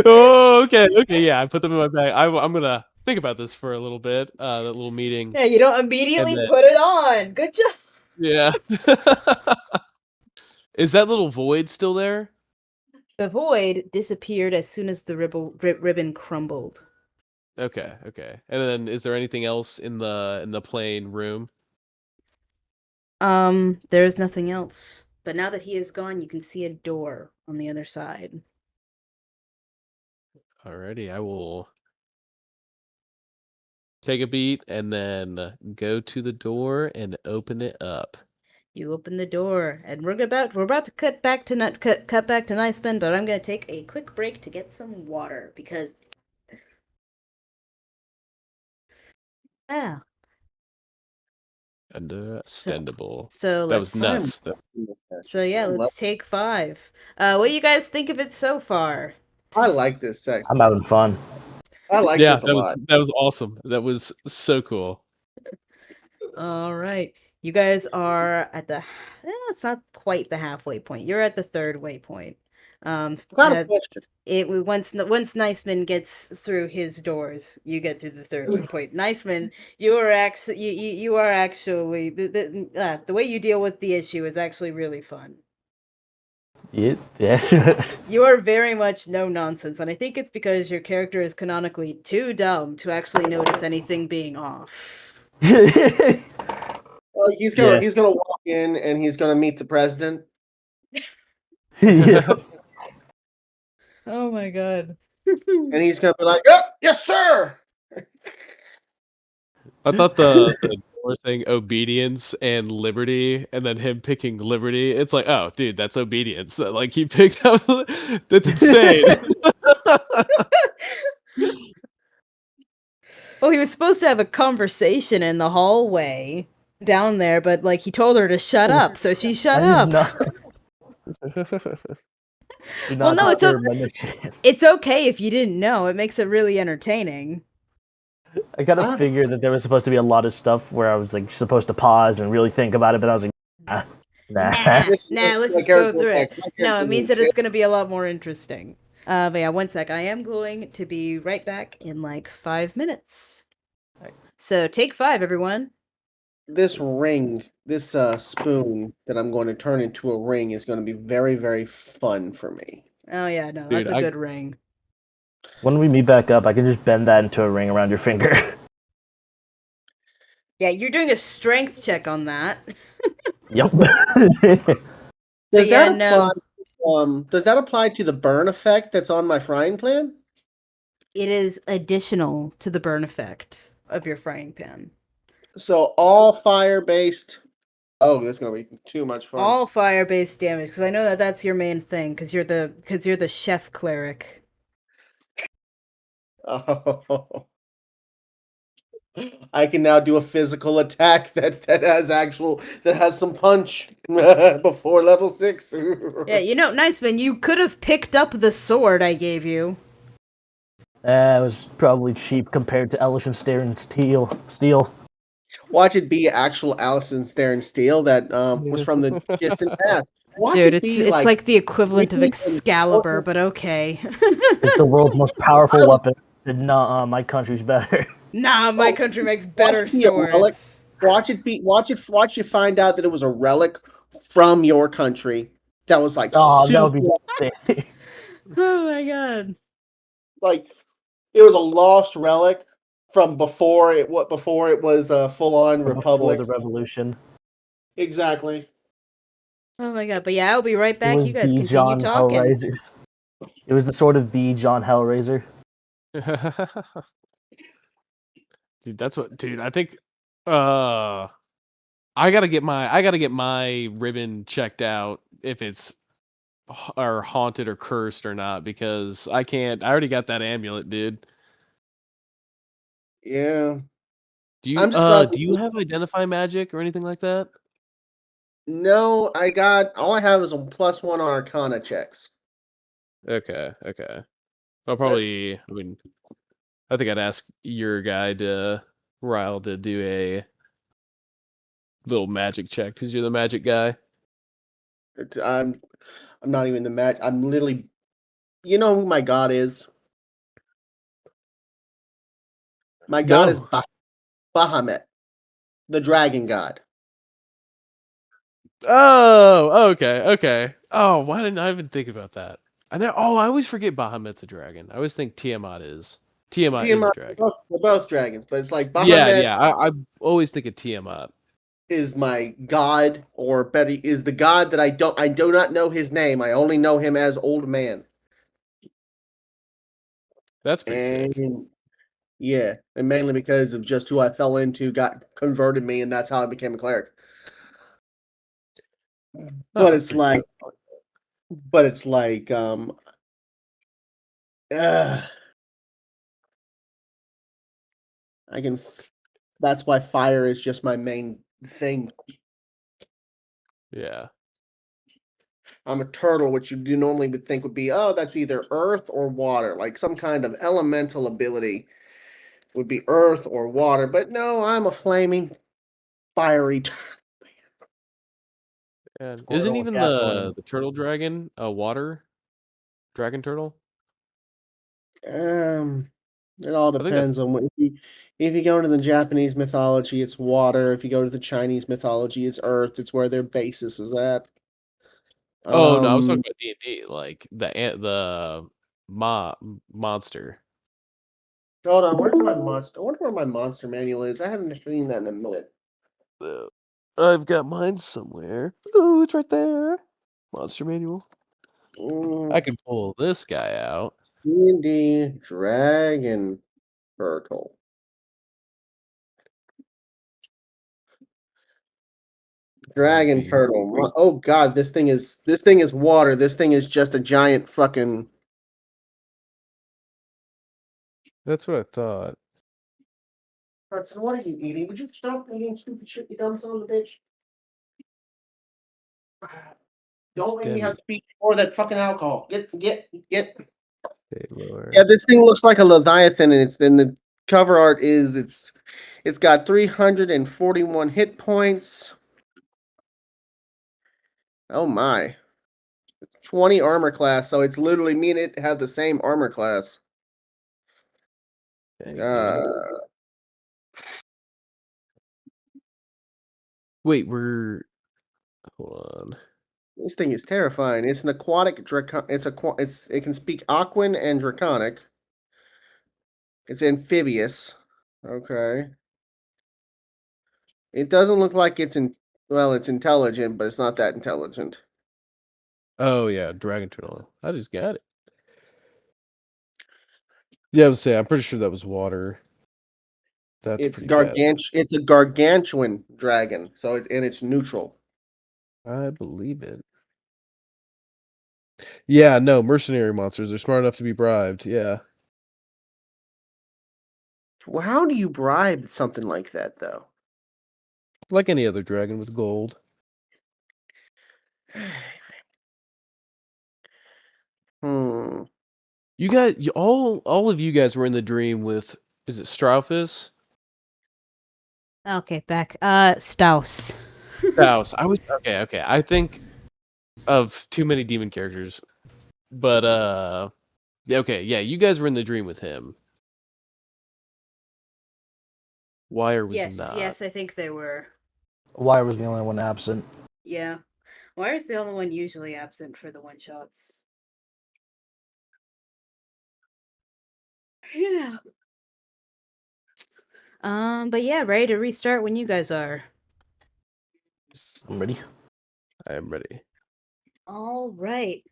Oh, okay, yeah. I put them in my bag. I'm gonna think about this for a little bit. That little meeting. Yeah, you don't immediately put it on. Good job. Yeah. Is that little void still there? The void disappeared as soon as the ribbon crumbled. Okay. And then, is there anything else in the plain room? There is nothing else. But now that he is gone, you can see a door on the other side. Alrighty, I will take a beat and then go to the door and open it up. You open the door, and we're about to cut back to Niceman, but I'm gonna take a quick break to get some water because Understandable. So that was nuts. So yeah, let's take 5. What do you guys think of it so far? I like this section. I'm having fun. I like this a lot. That was awesome. That was so cool. All right. You guys are at the it's not quite the halfway point. You're at the 3rd waypoint. It's not a question. Once Niceman gets through his doors, you get through the 3rd waypoint. Niceman, you are actually the way you deal with the issue is actually really fun. Yeah. You are very much no nonsense, and I think it's because your character is canonically too dumb to actually notice anything being off. Well, he's gonna walk in and he's gonna meet the president. Yeah. Oh my god. And he's gonna be like, oh, yes, sir. I thought the door saying obedience and liberty, and then him picking liberty. It's like, oh, dude, that's obedience. Like he picked up. That's insane. Well, he was supposed to have a conversation in the hallway down there, but like he told her to shut up, so she shut up. Do Well, not no, disturb my mission. it's okay if you didn't know. It makes it really entertaining. I kind of figured that there was supposed to be a lot of stuff where I was like supposed to pause and really think about it, but I was like, nah. Let's just go through it. No, it means that it's going to be a lot more interesting. But yeah, one sec. I am going to be right back in like 5 minutes. So take 5, everyone. This ring, this spoon that I'm going to turn into a ring is going to be very, very fun for me. Oh yeah, no, Dude, that's a good ring. When we meet back up, I can just bend that into a ring around your finger. Yeah, you're doing a strength check on that. Yep. Does yeah, that apply? Does that apply to the burn effect that's on my frying pan? It is additional to the burn effect of your frying pan. So all fire-based. Oh, that's gonna be too much fun. All fire-based damage, because I know that that's your main thing, because you're the chef cleric. Oh. I can now do a physical attack that has some punch before level 6. Yeah, nice man. You could have picked up the sword I gave you. It was probably cheap compared to Alison Staring Steel. Watch it be actual Alison Staring Steel that was from the distant past. Watch Dude, it be it's like the equivalent of really Excalibur, but okay. It's the world's most powerful weapon. Nah, my country's better. Nah, my country makes better swords. swords. Watch you find out that it was a relic from your country that was like that would be devastating. Oh my god. Like it was a lost relic from before it was a full-on republic. Before the revolution. Exactly. Oh my god, but yeah, I'll be right back. You guys continue John talking. Hellraisers. It was the sword of the John Hellraiser. Dude, that's what. Dude, I think. I gotta get my ribbon checked out if it's or haunted or cursed or not, because I can't. I already got that amulet, dude. Yeah. Do you have identify magic or anything like that? No, all I have is a +1 on Arcana checks. Okay. I'll probably. I think I'd ask your guy Ryle to do a little magic check because you're the magic guy. I'm not even the magic. I'm literally. You know who my god is? My god is Bahamut, the dragon god. Oh, okay. Oh, why didn't I even think about that? I always forget Bahamut's a dragon. I always think Tiamat is a dragon. We're both dragons, but it's like Bahamut. Yeah. I always think of Tiamat. Is my god, or better, is the god that I do not know his name. I only know him as Old Man. That's pretty sick. Yeah, and mainly because of just who I fell into got converted me, and that's how I became a cleric. But it's like, that's why fire is just my main thing. Yeah. I'm a turtle, which you normally would think would be, that's either earth or water, like some kind of elemental ability would be earth or water. But no, I'm a flaming, fiery turtle. And isn't even the turtle dragon a water dragon turtle? It all depends on what. If you go into the Japanese mythology, it's water. If you go to the Chinese mythology, it's earth. It's where their basis is at. Oh no, I was talking about D&D, like the monster. Hold on, where's my monster? I wonder where my monster manual is. I haven't seen that in a minute. I've got mine somewhere. Oh, it's right there. Monster manual. I can pull this guy out. D&D Dragon Turtle. Dragon turtle. Oh god, this thing is water. This thing is just a giant fucking. That's what I thought. So what are you eating? Would you stop eating stupid shit, you dumb son of a bitch? Don't make me have to speak for that fucking alcohol. Get. Lower. Yeah, this thing looks like a Leviathan, and it's then the cover art is it's got 341 hit points. Oh my. 20 armor class, so it's literally me and it have the same armor class. Wait, hold on. This thing is terrifying. It's an aquatic it can speak Aquan and Draconic. It's amphibious. Okay. It doesn't look like it's intelligent, but it's not that intelligent. Oh yeah, Dragon Turtle. I just got it. Yeah, I was saying, I'm pretty sure that was water. It's a gargantuan dragon, so it's neutral. I believe it. Yeah, no, mercenary monsters. They're smart enough to be bribed. Yeah. Well, how do you bribe something like that, though? Like any other dragon with gold. You guys, all of you guys were in the dream with, is it Straufus? Okay, back. Staus. Staus. Okay. I think of too many demon characters. But okay, yeah, you guys were in the dream with him. Wire was not. Yes, I think they were. Wire was the only one absent. Yeah. Wire's the only one usually absent for the one shots. Yeah. But yeah, ready to restart when you guys are. I'm ready. I am ready. All right.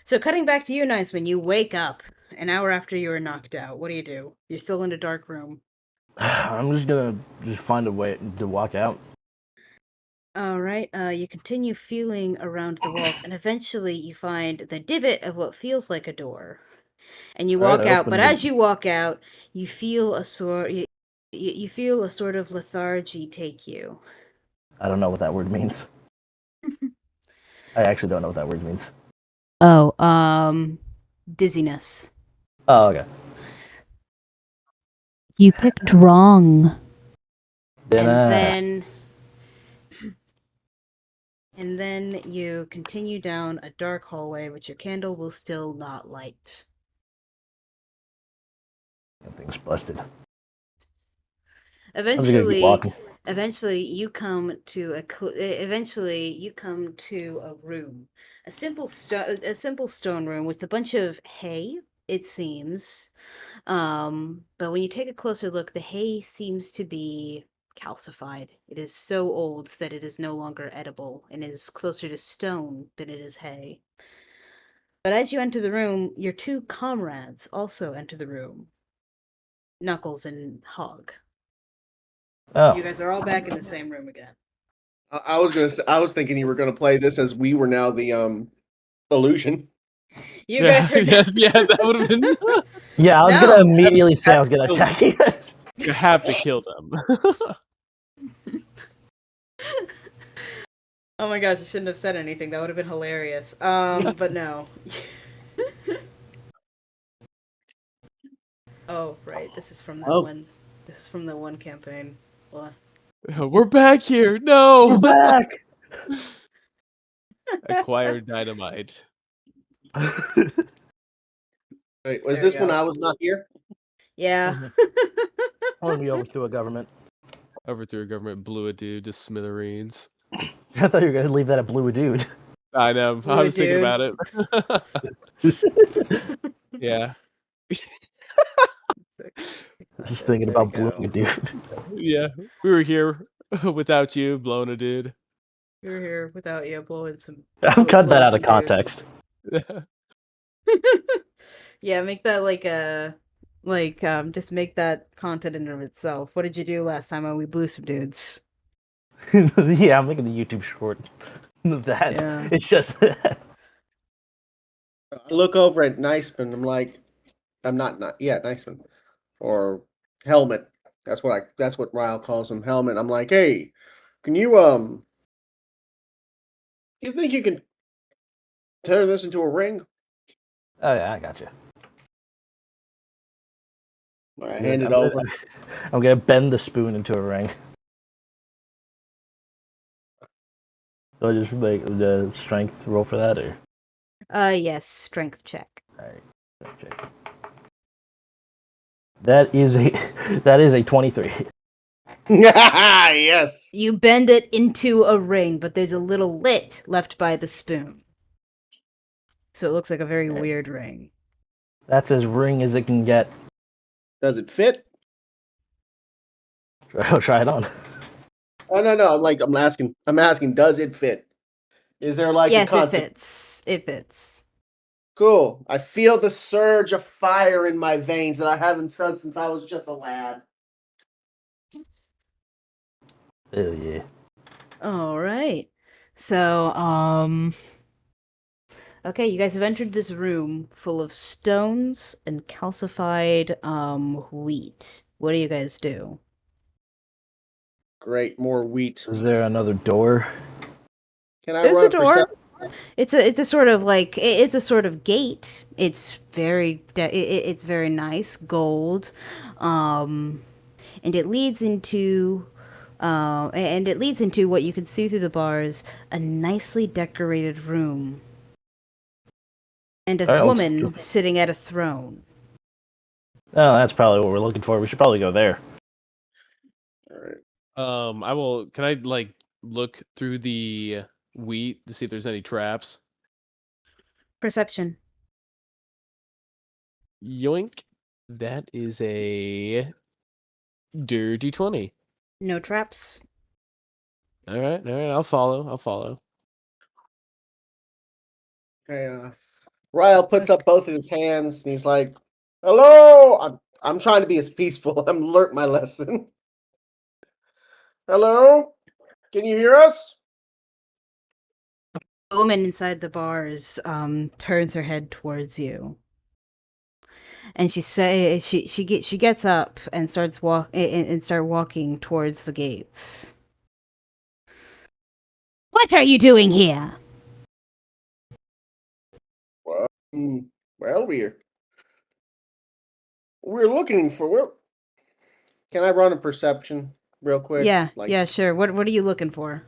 So cutting back to you, Niceman, you wake up an hour after you were knocked out. What do? You're still in a dark room. I'm just gonna find a way to walk out. All right. You continue feeling around the walls, and eventually you find the divot of what feels like a door. And you walk out, but as you walk out, you feel a you feel a sort of lethargy take you. I don't know what that word means. I actually don't know what that word means. Oh, dizziness. Oh, okay. You picked wrong. Then, and then you continue down a dark hallway, which your candle will still not light. Thing's busted. Eventually you come to a room, a simple stone room with a bunch of hay, it seems. But when you take a closer look, the hay seems to be calcified. It is so old that it is no longer edible and is closer to stone than it is hay. But as you enter the room, your two comrades also enter the room. Knuckles and Hog. Oh. You guys are all back in the same room again. I was thinking you were gonna play this as we were now the illusion. You guys are yeah, that would have been. Yeah, I was gonna immediately say I was gonna attack you guys. You have to kill them. Oh my gosh, I shouldn't have said anything. That would have been hilarious. But no. Oh, right. This is from that one. This is from the one campaign. What? We're back here. No, we're back. Acquired dynamite. Wait, was this when I was not here? Yeah. We overthrew a government. Overthrew a government, blew a dude to smithereens. I thought you were gonna leave that at blew a dude. I know. I was thinking about it. Yeah. Just thinking about blowing a dude. Yeah, we were here without you, blowing a dude. We were here without you, blowing some. I've cut that out of context. Yeah, make that just make that content in and of itself. What did you do last time when we blew some dudes? Yeah, I'm making a YouTube short. That it's just that. I look over at Niceman. I'm like, Niceman, or Helmet. That's what Ryle calls him, Helmet. I'm like, hey, can you You think you can turn this into a ring? Oh yeah, I got you. All right, hand it over. I'm gonna bend the spoon into a ring. So I just make the strength roll for that, or Yes, strength check. all right, check. That is a 23. Yes. You bend it into a ring, but there's a little lid left by the spoon. So it looks like a very weird ring. That's as ring as it can get. Does it fit? I'll try it on. Oh no. I'm asking. Does it fit? Is there like Yes, a it concept? fits. It fits. Cool. I feel the surge of fire in my veins that I haven't felt since I was just a lad. Oh yeah. All right. So, okay, you guys have entered this room full of stones and calcified wheat. What do you guys do? Great, more wheat. Is there another door? Can I There's run a door. perception? It's a sort of like it's a sort of gate. It's very it's very nice, gold, and it leads into what you can see through the bars, a nicely decorated room, and a All right, woman sitting at a throne. Oh, that's probably what we're looking for. We should probably go there. All right. I will. Can I like look through the wheat to see if there's any traps? Perception. Yoink. That is a dirty 20. No traps. All right. I'll follow. Okay. Ryle puts up both of his hands and he's like, "Hello." I'm trying to be as peaceful. I'm learnt my lesson. Hello. Can you hear us? The woman inside the bars turns her head towards you, and she gets up and starts walking towards the gates. What are you doing here? Well, we're looking for. Can I run a perception real quick? Yeah, sure. What are you looking for?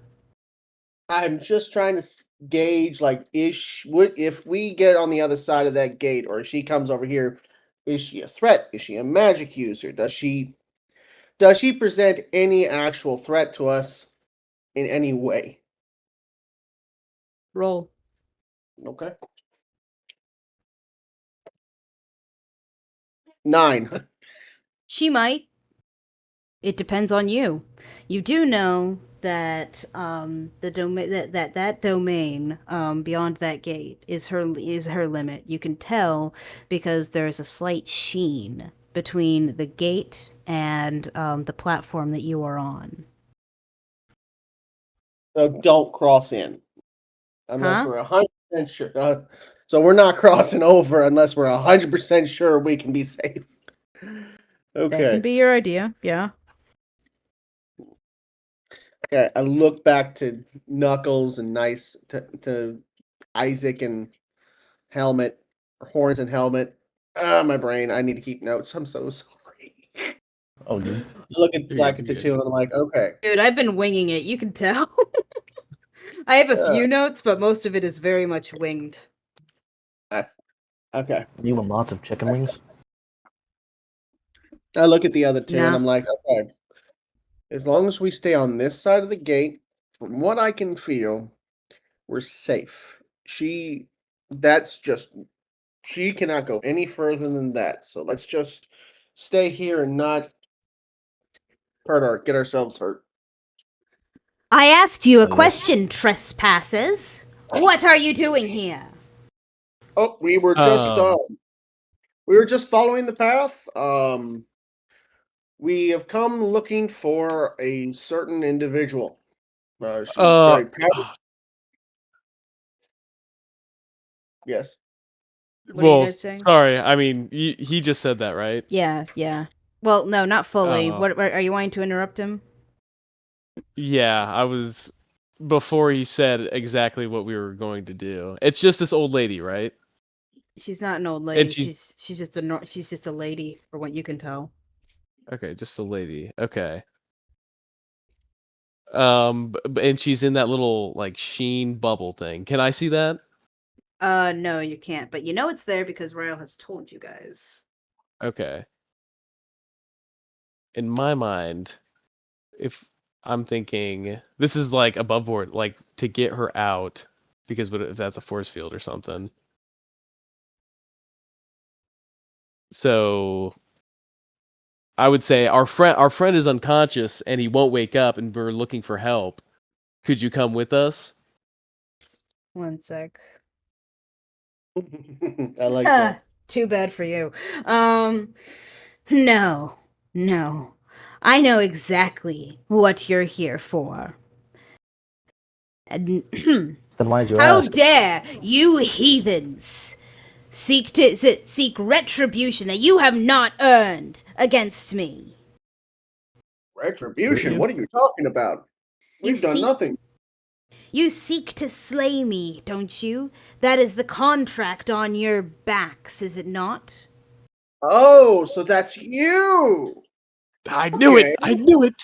I'm just trying to gauge, like, if we get on the other side of that gate, or if she comes over here, is she a threat? Is she a magic user? Does she present any actual threat to us in any way? Roll. Okay. 9. She might. It depends on you. You do know that the domain that domain beyond that gate is her limit. You can tell because there's a slight sheen between the gate and the platform that you are on. So don't cross in unless Huh? we're 100% sure. So we're not crossing over unless we're 100% sure we can be safe. That can Okay. be your idea. Yeah. Okay. I look back to Knuckles and Nice to Isaac and Helmet, Horns and Helmet. My brain. I need to keep notes. I'm so sorry. Oh, good. I look at You're Black good, at the you're two and I'm like, okay. Dude, I've been winging it. You can tell. I have a few notes, but most of it is very much winged. Okay. You want lots of chicken wings? I look at the other two and Nah. I'm like, okay. As long as we stay on this side of the gate, from what I can feel, we're safe. She cannot go any further than that. So let's just stay here and not get ourselves hurt. I asked you a Oh, yeah. question, trespassers. What are you doing here? Oh, we were just following the path. We have come looking for a certain individual. She's very powerful. Yes. What are you guys saying? Sorry. I mean, he just said that, right? Yeah. Well, no, not fully. Oh. What are you wanting to interrupt him? Yeah, I was before he said exactly what we were going to do. It's just this old lady, right? She's not an old lady. she's- She's just a lady, for what you can tell. Okay, just a lady. Okay. And she's in that little like sheen bubble thing. Can I see that? No, you can't. But you know it's there because Rail has told you guys. Okay. In my mind, if I'm thinking this is like above board, like to get her out, because what if that's a force field or something? So I would say our friend is unconscious and he won't wake up, and we're looking for help. Could you come with us? One sec. I like that. Too bad for you. No. I know exactly what you're here for. And Then why did you how ask? dare you heathens seek retribution that you have not earned against me? Retribution? What are you talking about? We've done nothing. You seek to slay me, don't you? That is the contract on your backs, is it not? Oh, so that's you! I knew it. I knew it.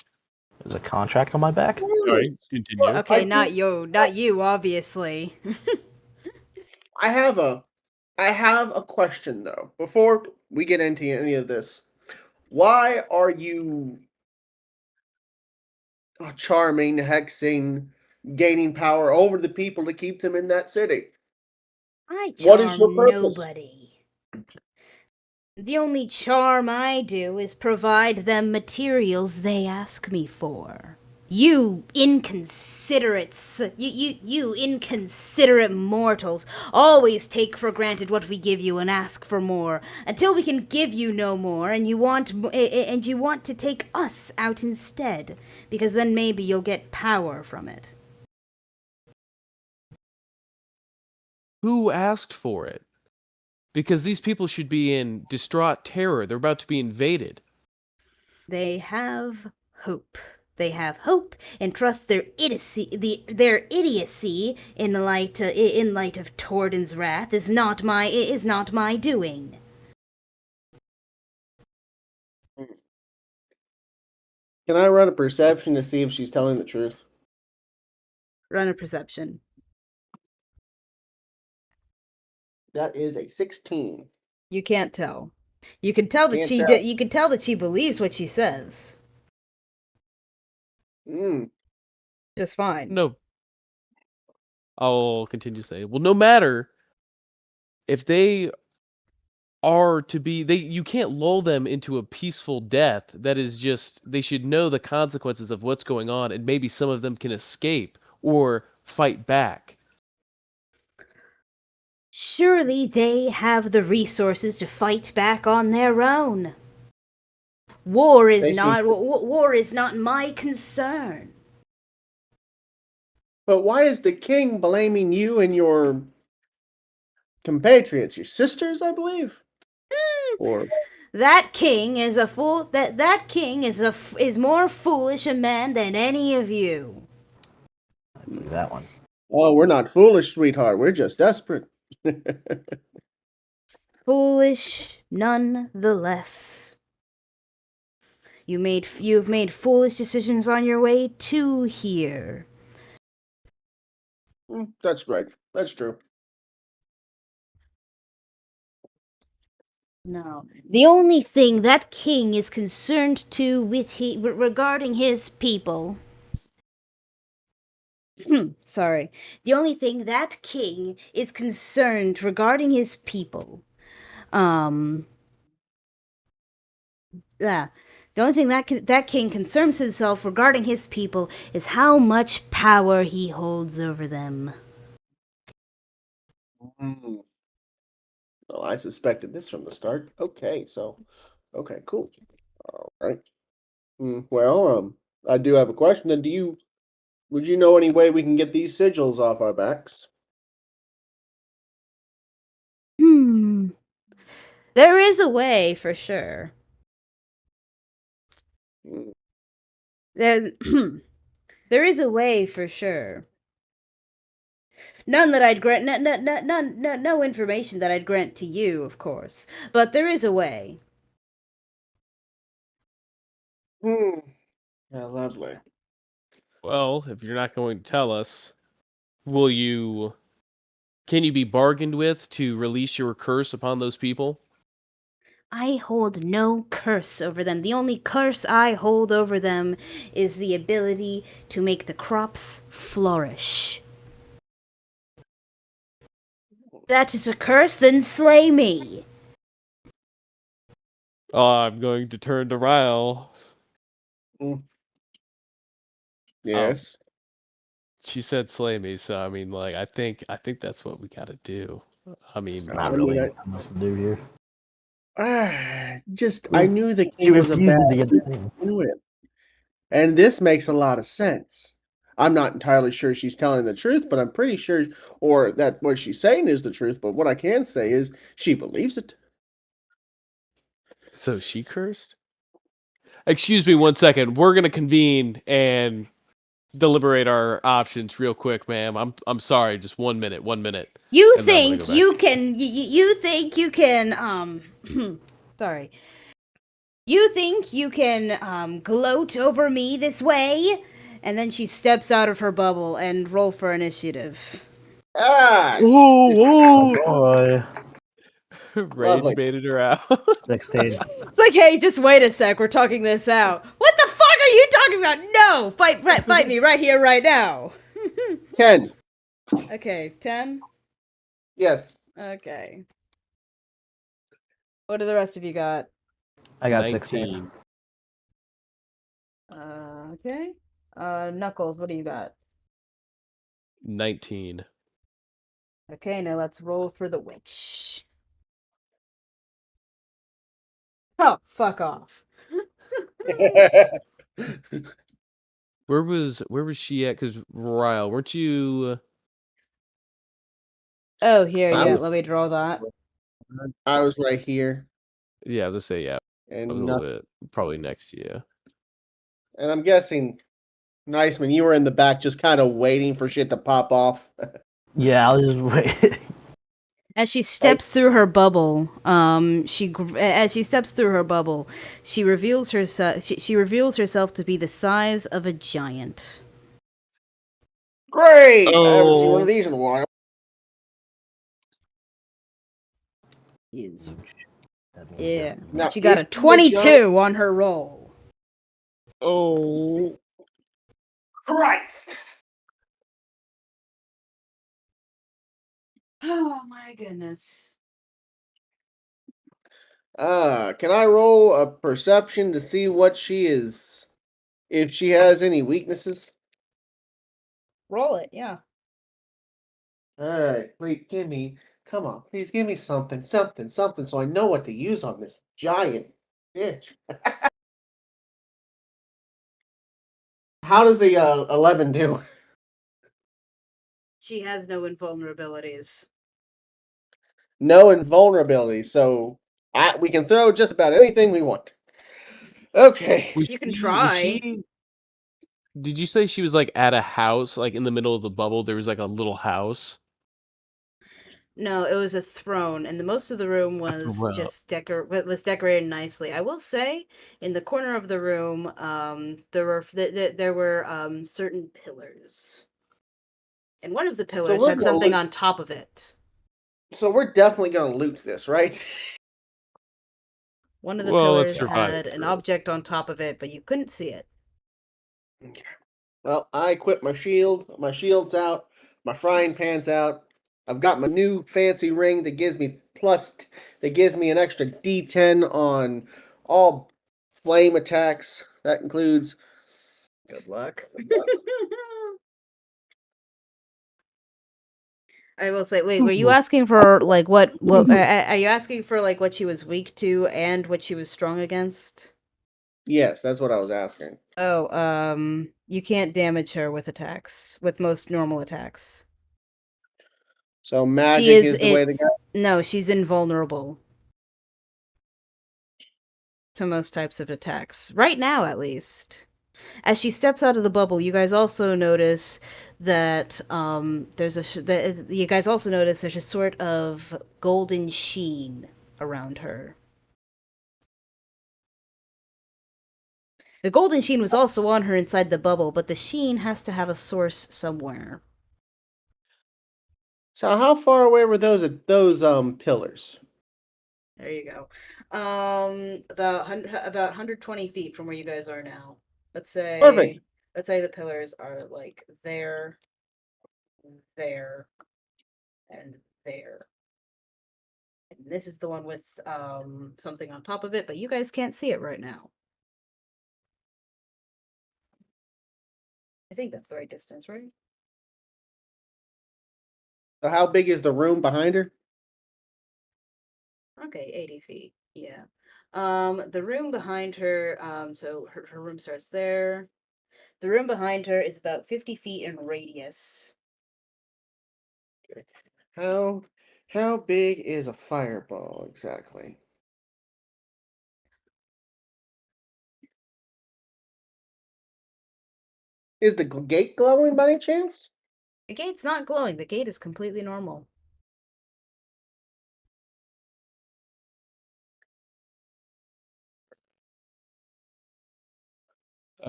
There's a contract on my back? Sorry, continue. Okay, not you, obviously. I have a question though. Before we get into any of this, why are you charming, hexing, gaining power over the people to keep them in that city? I What is your charm purpose? nobody. The only charm I do is provide them materials they ask me for. You inconsiderate mortals always take for granted what we give you and ask for more until we can give you no more, and you want to take us out instead, because then maybe you'll get power from it. Who asked for it? Because these people should be in distraught terror. They're about to be invaded. They have hope. They have hope and trust their idiocy. Their idiocy in light of Torden's wrath is not my doing. Can I run a perception to see if she's telling the truth? Run a perception. That is a 16. You can't tell. You can tell that you can tell that she believes what she says. Just fine. No. I'll continue to say, well, no matter if they are to be, you can't lull them into a peaceful death. That is just, they should know the consequences of what's going on, and maybe some of them can escape or fight back. Surely they have the resources to fight back on their own. War is not my concern. But why is the king blaming you and your compatriots, your sisters, I believe? Or that king is a fool. That king is more foolish a man than any of you. That one. oh, we're not foolish, sweetheart. We're just desperate. Foolish, nonetheless. You've made foolish decisions on your way to here. That's right. That's true. No. The only thing that king is concerned regarding his people. Sorry. The only thing that king is concerned regarding his people. Yeah. The only thing that king concerns himself regarding his people is how much power he holds over them. Well, I suspected this from the start. Okay, cool. All right. Well, I do have a question. Then, would you know any way we can get these sigils off our backs? There is a way, for sure. There's There is a way for sure. None that I'd grant, no information that I'd grant to you, of course. But there is a way. Yeah, lovely. Well, if you're not going to tell us, will you? Can you be bargained with to release your curse upon those people? I hold no curse over them. The only curse I hold over them is the ability to make the crops flourish. That is a curse, then slay me. Oh, I'm going to turn to Ryle. Yes. She said slay me, so I mean, like, I think that's what we gotta do. I mean, Not I really mean, much to do here. I knew the She king was a refused bad to get the thing. person with. And this makes a lot of sense. I'm not entirely sure she's telling the truth, but I'm pretty sure, or that what she's saying is the truth. But what I can say is she believes it. so she cursed? Excuse me 1 second. We're gonna convene and deliberate our options real quick, ma'am. I'm sorry. Just 1 minute. 1 minute. You And then I'm gonna think go you back. can, you think you can, sorry. You think you can, gloat over me this way? And then she steps out of her bubble and roll for initiative. Ah, Oh boy. Rage Lovely. baited her out. 16. It's like, hey, just wait a sec, we're talking this out. What the fuck are you talking about? No! Fight me right here, right now. 10. Okay, 10? Yes. Okay. What do the rest of you got? I got 19. 16. Okay. Knuckles, what do you got? 19. Okay, now let's roll for the witch. Oh, fuck off. Where was she at? Because Ryle, weren't you? Oh, here, I yeah, was, let me draw that. I was right here, Yeah, I was gonna say yeah. I was and a little bit probably next to you. and I'm guessing, Niceman, you were in the back, just kind of waiting for shit to pop off. Yeah, I'll just wait. As she steps through her bubble, as she steps through her bubble, she reveals herself. She reveals herself to be the size of a giant. Great! I haven't seen one Oh. of these in a while. That means Yeah, definitely- Now, she got is a she 22 giant? on her roll. Oh. Christ! Oh my goodness. Can I roll a perception to see what she is, if she has any weaknesses? Roll it, yeah. Alright, please give me, come on, please give me something, so I know what to use on this giant bitch. How does the 11 do? She has no invulnerabilities. No invulnerability, so we can throw just about anything we want. Okay. You can try. Did you say she was like at a house, like in the middle of the bubble? There was like a little house. No, it was a throne, and the most of the room was Well. just decorated nicely. I will say, in the corner of the room, there were certain pillars, and one of the pillars we're had gonna something loot- on top of it. So we're definitely gonna loot this, right? One of the Well, let's pillars survive had an through it. object on top of it, but you couldn't see it. Okay. Well, I equip my shield. My shield's out. My frying pan's out. I've got my new fancy ring that gives me an extra D10 on all flame attacks. That includes. Good luck. I will say, wait, were you asking for like what? Are you asking for like what she was weak to and what she was strong against? Yes, that's what I was asking. Oh, you can't damage her with attacks, with most normal attacks. So magic is the way to go. No, she's invulnerable to most types of attacks. Right now, at least. As she steps out of the bubble, you guys also notice that you guys also notice there's a sort of golden sheen around her. The golden sheen was also on her inside the bubble, but the sheen has to have a source somewhere. So how far away were those pillars? There you go. About 120 feet from where you guys are now. Perfect. Let's say the pillars are like there, there, and there. And this is the one with something on top of it, but you guys can't see it right now. I think that's the right distance, right? So how big is the room behind her? Okay, 80 feet. Yeah. The room behind her, so her room starts there. The room behind her is about 50 feet in radius. How big is a fireball exactly? Is the gate glowing by any chance? The gate's not glowing. The gate is completely normal.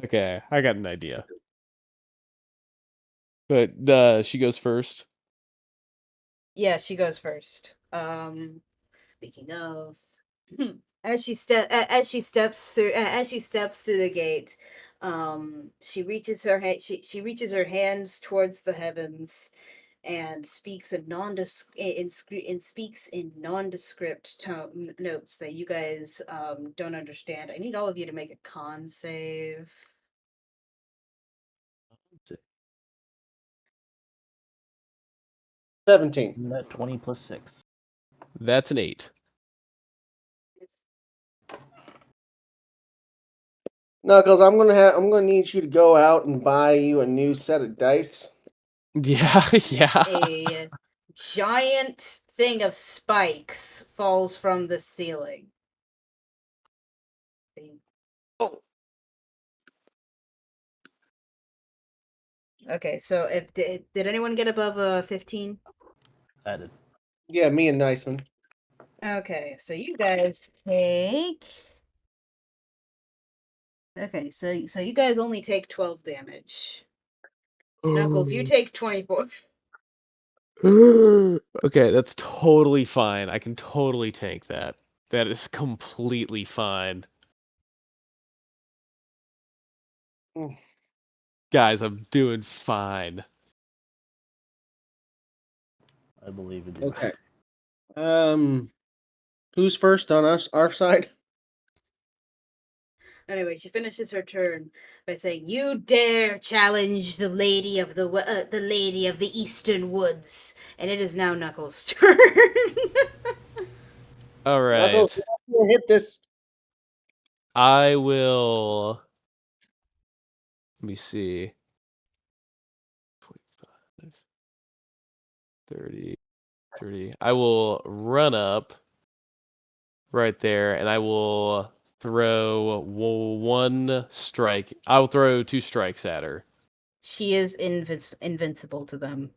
Okay, I got an idea. But she goes first. Yeah, she goes first. Speaking of, as she steps through the gate, she reaches her she reaches her hands towards the heavens, and speaks speaks in nondescript notes that you guys don't understand. I need all of you to make a con save. 17. I'm at 20 plus 6. That's an 8. Knuckles, I'm gonna need you to go out and buy you a new set of dice. Yeah, yeah. A giant thing of spikes falls from the ceiling. Oh. Okay, so did anyone get above a 15? Added. Yeah, me and Niceman. Okay, so you guys take. Okay, so you guys only take 12 damage. Knuckles, you take 24. Okay, that's totally fine. I can totally tank that. That is completely fine. Mm. Guys, I'm doing fine. I believe in you. Okay. Who's first on our side? Anyway, she finishes her turn by saying, "You dare challenge the lady of the Eastern Woods," and it is now Knuckles' turn. All Knuckles, right. you hit this. I will. Let me see. 25, 30, 30. I will run up right there, and I will throw one strike. I'll throw 2 strikes at her. She is invincible to them.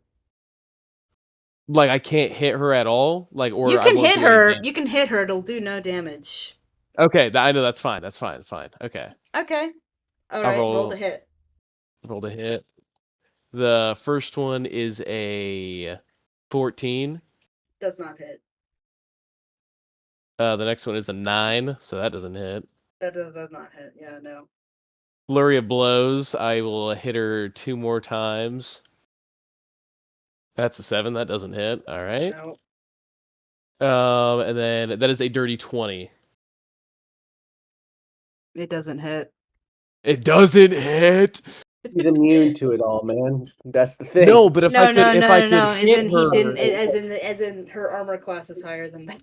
Like I can't hit her at all. Like, or You I can won't hit do any her. damage. You can hit her. It'll do no damage. Okay, I know that's fine. That's fine. Fine. Okay. Okay. All I'll right. Roll the hit. Roll to hit. The first one is a 14. Does not hit. The next one is a 9, so that doesn't hit. That does not hit. Yeah, no. Flurry of blows. I will hit her 2 more times. That's a 7. That doesn't hit. All right. No. And then that is a dirty 20. It doesn't hit. It doesn't hit. He's immune to it all, man. That's the thing. No, but if I could, no. As hit in her, he didn't. As in her armor class is higher than that.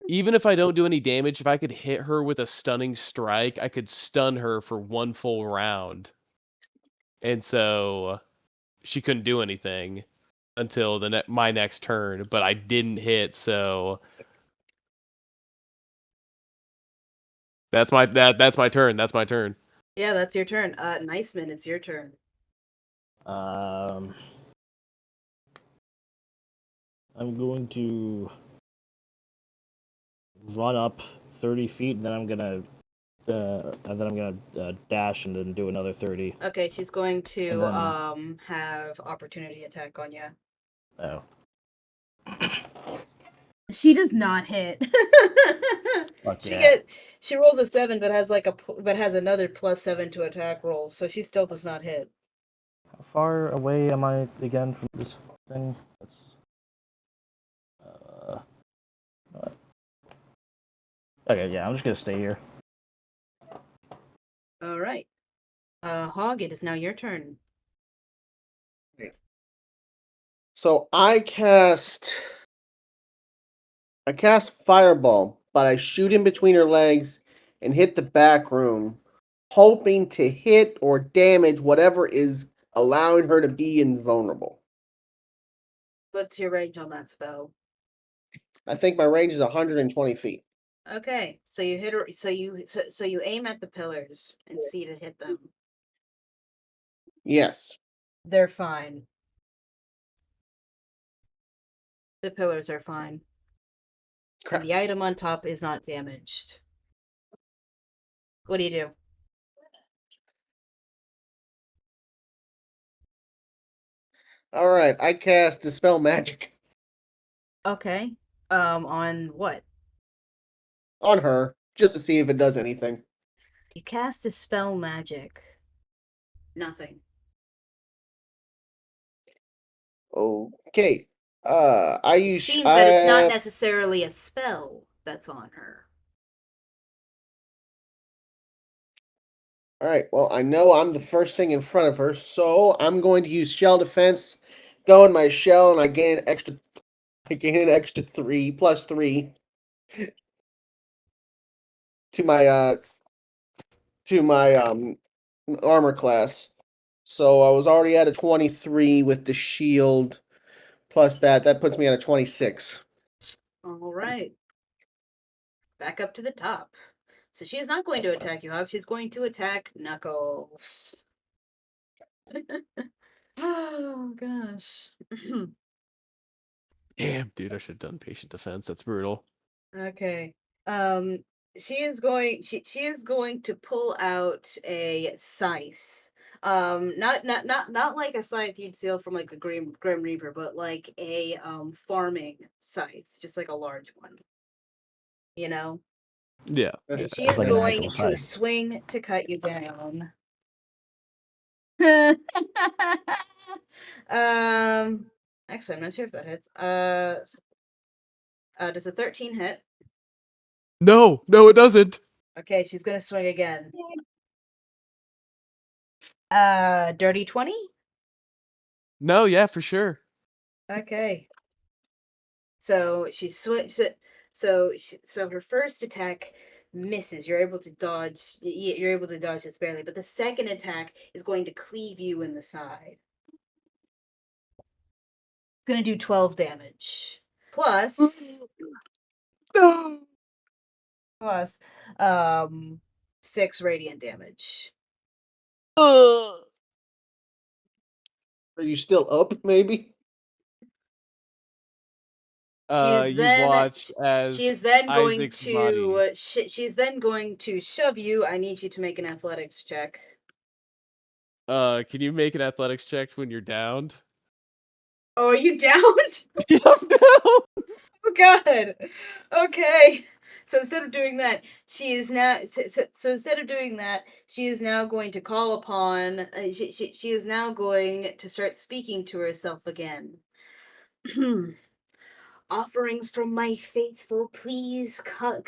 even if I don't do any damage, if I could hit her with a stunning strike, I could stun her for 1 full round. And so she couldn't do anything until my next turn, but I didn't hit, so that's my turn. That's my turn. Yeah, that's your turn. Niceman, it's your turn. I'm going to run up 30 feet, and then I'm gonna dash and then do another 30. Okay, she's going to then- have opportunity attack on you. Oh, She does not hit. fuck yeah. She rolls a 7, but has another +7 to attack rolls, so she still does not hit. How far away am I again from this thing? That's okay. Yeah, I'm just gonna stay here. All right, Hog, it is now your turn. So I cast Fireball, but I shoot in between her legs and hit the back room, hoping to hit or damage whatever is allowing her to be invulnerable. What's your range on that spell? I think my range is 120 feet. Okay, so you hit her. So you aim at the pillars and see to hit them. Yes. They're fine. The pillars are fine. Crap. And the item on top is not damaged. What do you do? All right, I cast Dispel Magic Okay. On what? on her just to see if it does anything. You cast Dispel Magic. Nothing. Okay. It seems that it's not necessarily a spell that's on her. All right. Well, I know I'm the first thing in front of her, so I'm going to use Shell Defense. Go in my shell, and I gain an extra 3 plus 3 to my armor class. So I was already at a 23 with the shield. Plus that puts me at a 26. All right. Back up to the top. So she is not going to attack you, Hog. She's going to attack Knuckles. Oh gosh. Damn, dude, I should have done patient defense. That's brutal. Okay. She is going to pull out a scythe. Not like a scythe you'd steal from like the Grim Reaper, but like a farming scythe, just like a large one. You know? Yeah. That's- And she It's is like an going actual to scythe. swing to cut you down. Actually, I'm not sure if that hits. Does a 13 hit? No, it doesn't. Okay, she's gonna swing again. Dirty 20? No, yeah, for sure. Okay. So she so her first attack misses. You're able to dodge. You're able to dodge it barely, but the second attack is going to cleave you in the side. It's going to do 12 damage. Plus No. 6 radiant damage. Are you still up, maybe? You watch as she is then going Isaac's to body. she's then going to shove you. I need you to make an athletics check. Can you make an athletics check when you're downed? Oh, are you downed? Yeah, I'm down. Oh god. Okay. So instead of doing that, she is now. So instead of doing that, she is now going to call upon. She is now going to start speaking to herself again. Offerings from my faithful, please come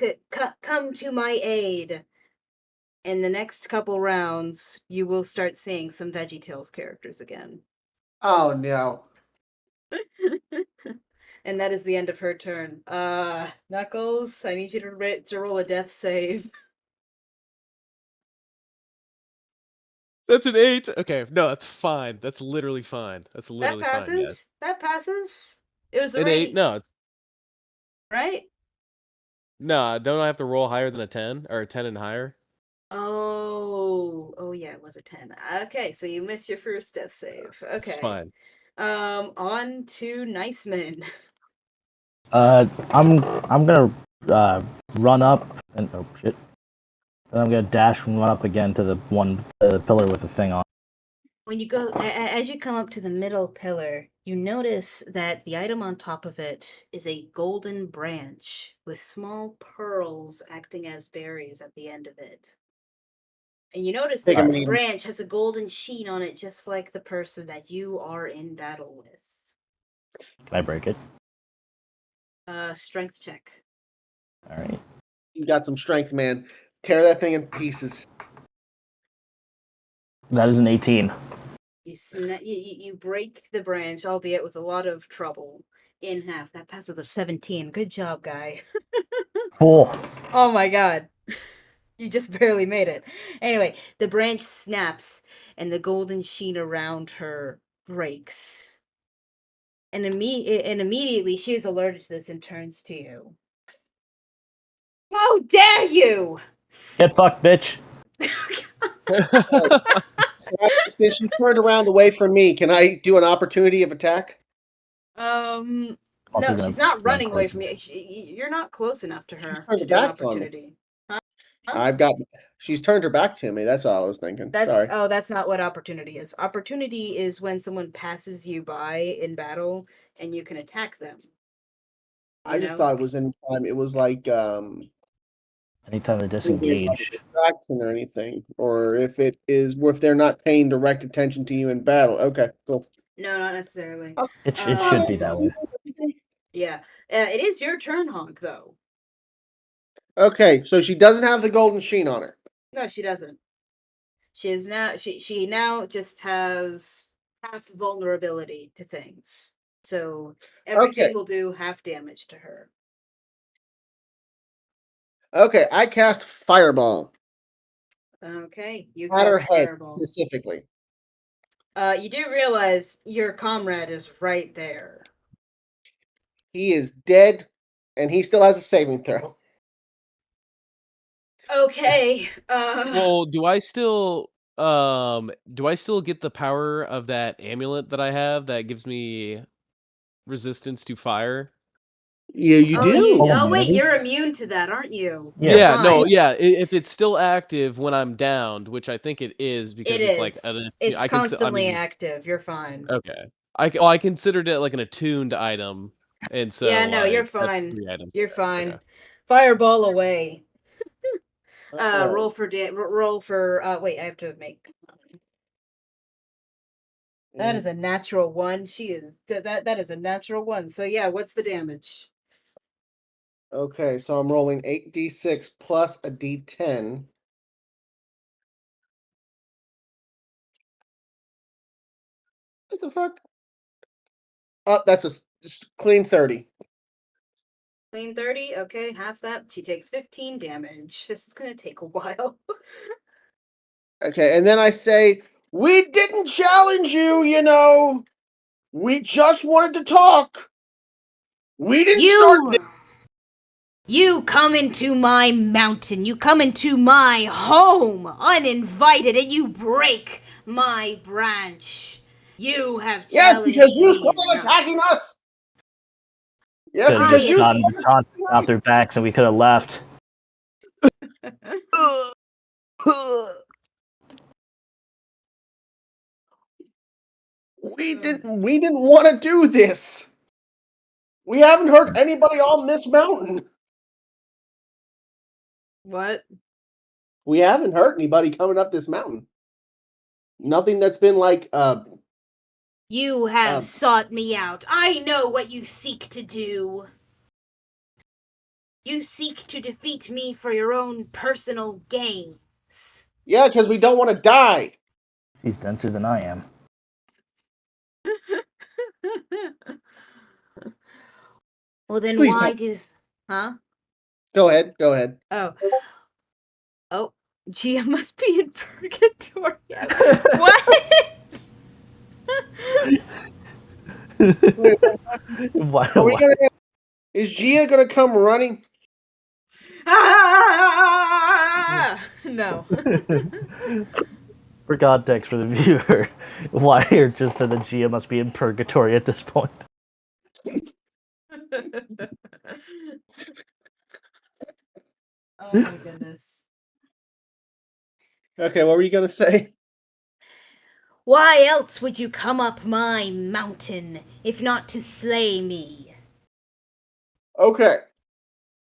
to my aid. In the next couple rounds, you will start seeing some VeggieTales characters again. Oh no. And that is the end of her turn. Knuckles, I need you to roll a death save. That's an 8. Okay, no, that's fine. That's literally fine. That's literally That fine. Yes. passes. That passes. It was An already 8? No, right. no. Don't I have to roll higher than a 10 or a 10 and higher? Oh yeah, it was a 10. Okay, so you missed your first death save. It's Okay. fine. On to Nice Men. I'm gonna run up and oh shit. And I'm gonna dash and run up again to the pillar with the thing on. When you go, as you come up to the middle pillar, you notice that the item on top of it is a golden branch with small pearls acting as berries at the end of it. And you notice that this branch has a golden sheen on it, just like the person that you are in battle with. Can I break it? Strength check. All right. You got some strength, man. Tear that thing in pieces. That is an 18. You break the branch, albeit with a lot of trouble, in half. That passed with a 17. Good job, guy. Cool. Oh my god. You just barely made it. Anyway, the branch snaps and the golden sheen around her breaks. And immediately she is alerted to this and turns to you. How dare you! Get fucked, bitch. Since she turned around away from me, can I do an opportunity of attack? No, she's not running away from you. You're not close enough to her to do an opportunity. She's turned her back to me. That's all I was thinking. Sorry. Oh, that's not what opportunity is. Opportunity is when someone passes you by in battle and you can attack them. I just thought it was anytime. It was like anytime they disengage. Distraction or anything, or if they're not paying direct attention to you in battle. Okay, cool. No, not necessarily. It should be that way. Yeah, it is your turn, Honk, though. Okay, so she doesn't have the golden sheen on her. No, she doesn't. She now just has half vulnerability to things. So everything will do half damage to her. Okay, I cast Fireball. Okay, you at her cast head Fireball. specifically. You do realize your comrade is right there. He is dead, and he still has a saving throw. Okay. Well, do I still get the power of that amulet that I have that gives me resistance to fire? Yeah, you do. Oh wait, you're immune to that, aren't you? Yeah, no, yeah. If it's still active when I'm downed, which I think it is, because it's like it's constantly active. You're fine. Okay, I considered it like an attuned item, and so yeah, no, you're that's fine. 3 items. You're fine. Okay. Fireball away. Roll for wait, I have to make. That is a natural 1. She is that is a natural 1. So yeah, what's the damage? Okay, so I'm rolling 8d6 plus a d10. What the fuck? Oh, that's a just clean 30. Clean 30? Okay, half that. She takes 15 damage. This is gonna take a while. Okay, and then I say, we didn't challenge you, you know. We just wanted to talk. We didn't start this. You come into my mountain. You come into my home uninvited, and you break my branch. You have challenged me. Yes, because you started attacking us. Yes, because you shot out their backs, and we could have left. We didn't want to do this. We haven't hurt anybody on this mountain. What? We haven't hurt anybody coming up this mountain. Nothing that's been like You have sought me out. I know what you seek to do. You seek to defeat me for your own personal gains. Yeah, because we don't want to die. He's denser than I am. Well, then Please why don't. does... Huh? Go ahead. Oh, Gia must be in purgatory. What? Is Gia gonna come running? No. For context for the viewer, Wire just said that Gia must be in purgatory at this point. Oh my goodness. Okay, what were you gonna say? Why else would you come up my mountain, if not to slay me? Okay,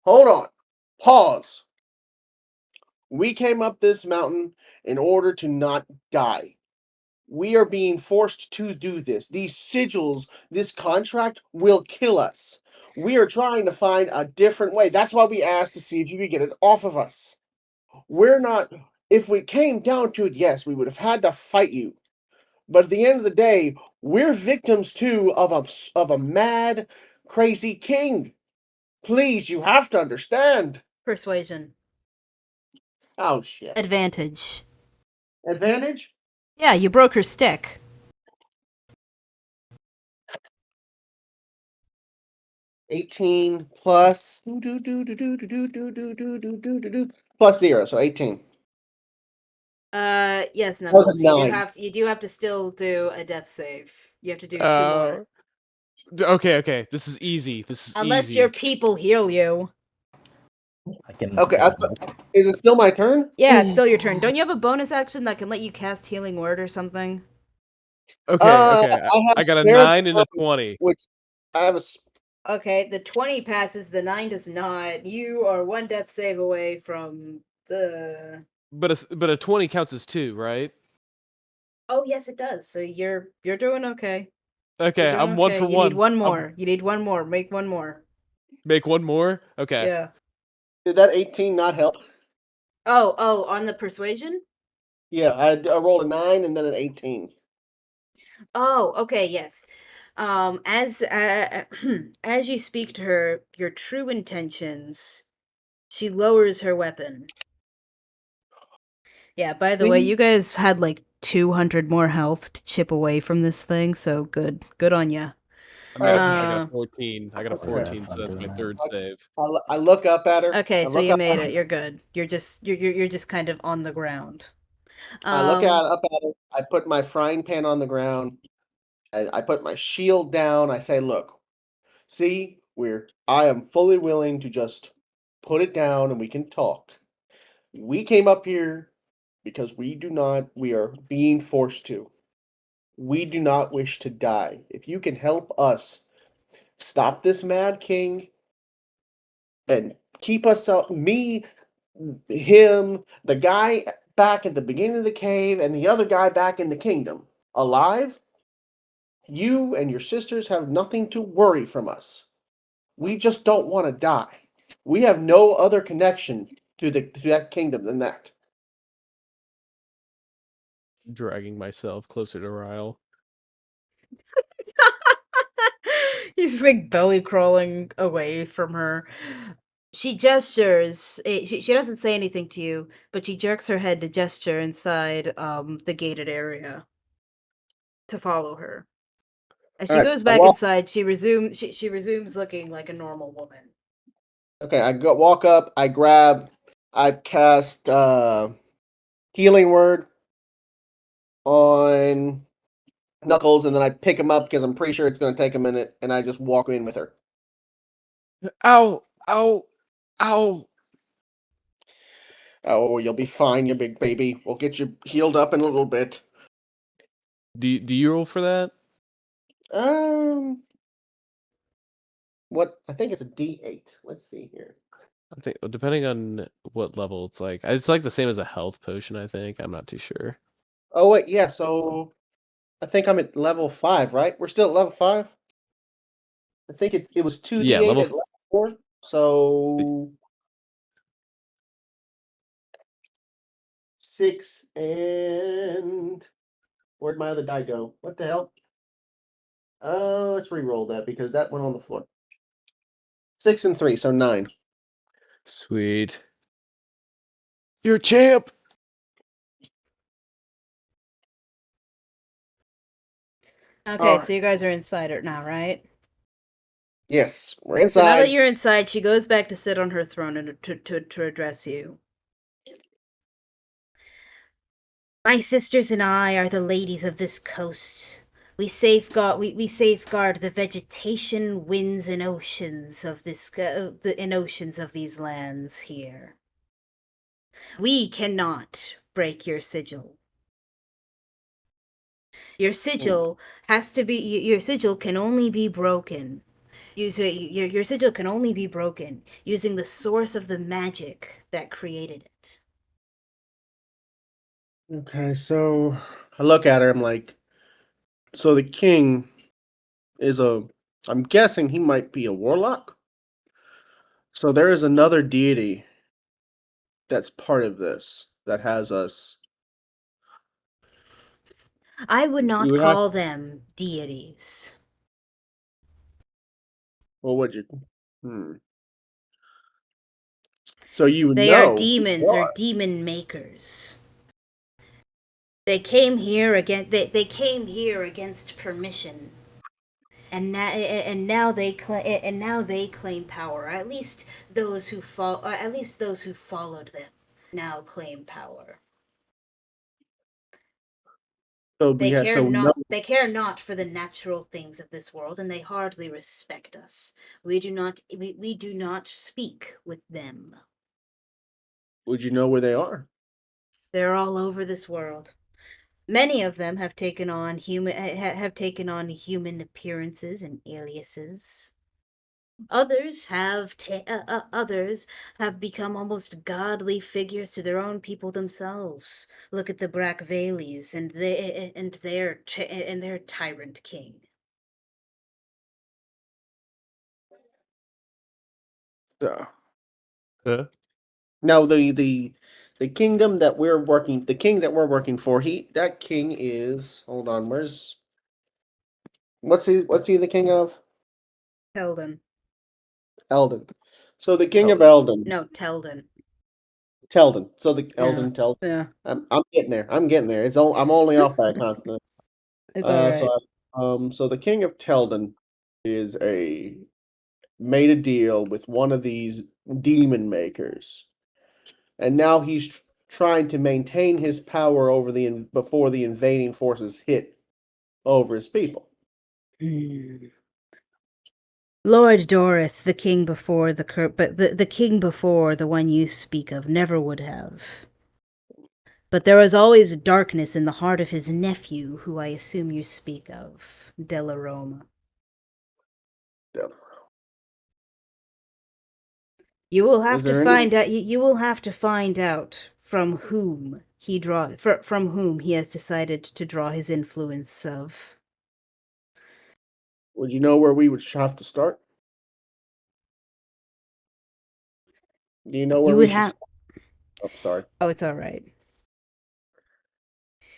hold on. Pause. We came up this mountain in order to not die. We are being forced to do this. These sigils, this contract will kill us. We are trying to find a different way. That's why we asked to see if you could get it off of us. We're not, if we came down to it, yes, we would have had to fight you. But at the end of the day, we're victims too of a mad, crazy king. Please, you have to understand. Persuasion. Oh, shit. Advantage. Advantage? Yeah, you broke her stick. +18 plus plus 0, so 18. Yes, That was a Knuckles. 9. You do have to still do a death save. You have to do 2 more. Okay. This is easy. This is Unless easy. your people heal you. I can. Okay, I can help. is it still my turn? Yeah, it's still your turn. Don't you have a bonus action that can let you cast Healing Word or something? Okay. I got a spare 9 and a the 20. which I have a Okay, the 20 passes, the 9 does not. You are 1 death save away from the... But a 20 counts as 2, right? Oh, yes, it does. So you're doing okay. Okay, You're doing I'm 1 okay. for You 1. need one more. You need one more. Make one more. Make one more? Okay. Yeah. Did that 18 not help? Oh, on the persuasion? Yeah, I rolled a 9 and then an 18. Oh, okay, yes. As as you speak to her, your true intentions, she lowers her weapon. Yeah, by the way, Please? you guys had like 200 more health to chip away from this thing, so good on ya. I got Uh, a 14. I got a Okay. 14, so that's my third save. I look up at her. Okay, I so look you up made at it. You're good. You're just kind of on the ground. I look up at her. I put my frying pan on the ground. And I put my shield down. I say, "Look, see, I am fully willing to just put it down and we can talk. We came up here because we are being forced to. We do not wish to die. If you can help us stop this mad king and keep us up, me, him, the guy back at the beginning of the cave, and the other guy back in the kingdom alive, you and your sisters have nothing to worry from us. We just don't want to die. We have no other connection to that kingdom than that." Dragging myself closer to Ryle. He's like belly crawling away from her. She gestures. She doesn't say anything to you, but she jerks her head to gesture inside the gated area to follow her. As she All right, goes back inside, she resumes looking like a normal woman. Okay, walk up. I cast healing word on Knuckles, and then I pick him up because I'm pretty sure it's going to take a minute, and I just walk in with her. Ow! Ow! Ow! Oh, you'll be fine, you big baby. We'll get you healed up in a little bit. Do you roll for that? What? I think it's a D8. Let's see here. I think depending on what level it's like the same as a health potion, I think. I'm not too sure. Oh wait, yeah. So I think I'm at level 5, right? We're still at level 5. I think it was 2D8 Yeah, level at level 4. So 6 and where'd my other die go? What the hell? Let's re-roll that because that went on the floor. 6 and 3, so 9. Sweet. You're a champ. Okay, so you guys are inside it now, right? Yes, we're So now that inside. you're inside, she goes back to sit on her throne and to address you. My sisters and I are the ladies of this coast. We safeguard the vegetation, winds, and oceans of oceans of these lands here. We cannot break your sigil. Your sigil your sigil can only be broken. Your sigil can only be broken using the source of the magic that created it. Okay, so I look at her. I'm like, so the king is I'm guessing he might be a warlock. So there is another deity that's part of this that has us. I would We not would have. call them deities. Well, would you? So you They are know who demons they or are. demon makers. They came here against permission. And now they claim power. At least those who followed them now claim power. So we have. So we know. They care not for the natural things of this world, and they hardly respect us. We do not speak with them. Would you know where they are? They're all over this world. Many of them have taken on human appearances and aliases. Others have become almost godly figures to their own people themselves. Look at the Brack Valeys and their tyrant king. Huh? Now the kingdom that we're working, the king that we're working for, that king is. Hold on, what's he the king of? Telden. Elden. So the king of Elden. No, Telden. Telden. So the Yeah. Elden Telden. Yeah. I'm getting there. I'm only off by a consonant. It's all right. So the king of Telden is made a deal with one of these demon makers, and now he's trying to maintain his power over before the invading forces hit over his people. Lord Dorith, the king before the king before the one you speak of, never would have. But there was always darkness in the heart of his nephew, who I assume you speak of, Delaroma. You will have to find out. You will have to find out from whom he has decided to draw his influence of. Would you know where we would have to start? Do you know where we should? Oh, sorry. Oh, it's all right.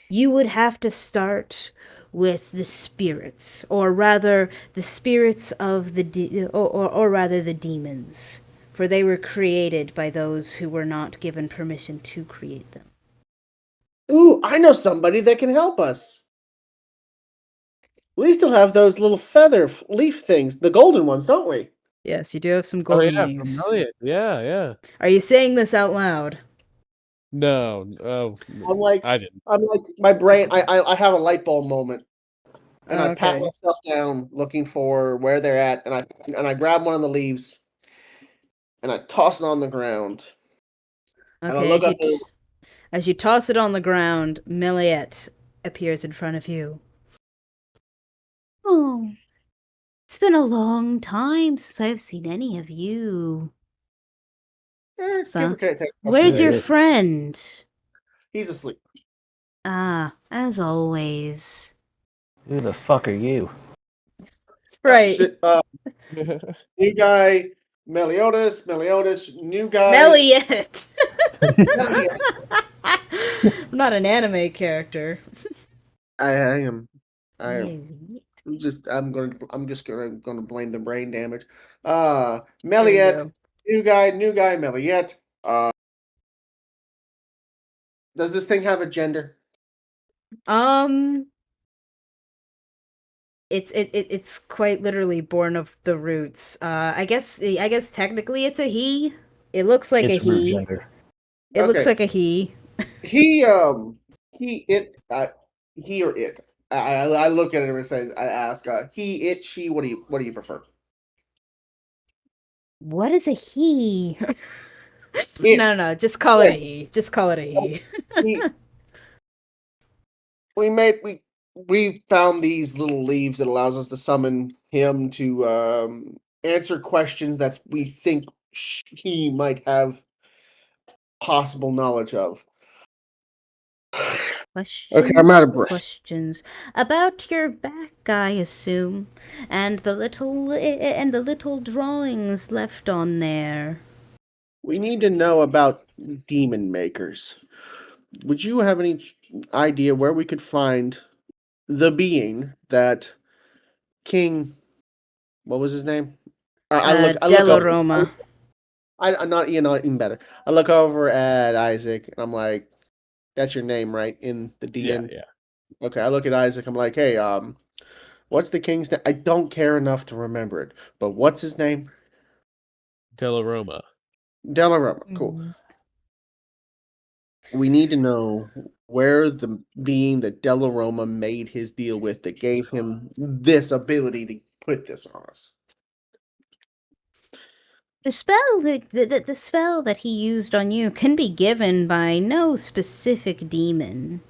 You would have to start with the spirits, or rather, the spirits of or rather the demons, for they were created by those who were not given permission to create them. Ooh, I know somebody that can help us. We still have those little feather leaf things, the golden ones, don't we? Yes, you do have some golden leaves. Brilliant. Yeah. Are you saying this out loud? No. Oh, I didn't. I'm like my brain. I have a light bulb moment, and I pat Okay. myself down looking for where they're at, and I grab one of the leaves, and I toss it on the ground. And I look up. As you toss it on the ground, Milliette appears in front of you. Oh, it's been a long time since I've seen any of you. Where's your friend? He's asleep. Ah, as always. Who the fuck are you? Right. New guy, Meliodas, new guy. Milliette! I'm not an anime character. I am. I'm just gonna blame the brain damage. Melliet, new guy, Melliet. Does this thing have a gender? It's quite literally born of the roots. I guess technically it's a he. It looks like It's a he. root gender. It looks like a he. he or it. I look at it and say, I ask, he, it, she. What do you prefer? What is a he? It. No, just call it a he. Just call it a he. We found these little leaves that allows us to summon him to answer questions that we think he might have possible knowledge of. Okay, I'm out of breath. Questions about your back, I assume, and the little drawings left on there. We need to know about demon makers. Would you have any idea where we could find the being that King? What was his name? I look Delaroma. I'm not even better. I look over at Isaac and I'm like, "That's your name, right?" In the DN. Yeah. Okay, I look at Isaac. I'm like, "Hey, what's the king's name? I don't care enough to remember it, but what's his name?" Delaroma. Delaroma. Cool. We need to know where the being that Delaroma made his deal with that gave him this ability to put this on us. The spell that he used on you can be given by no specific demon.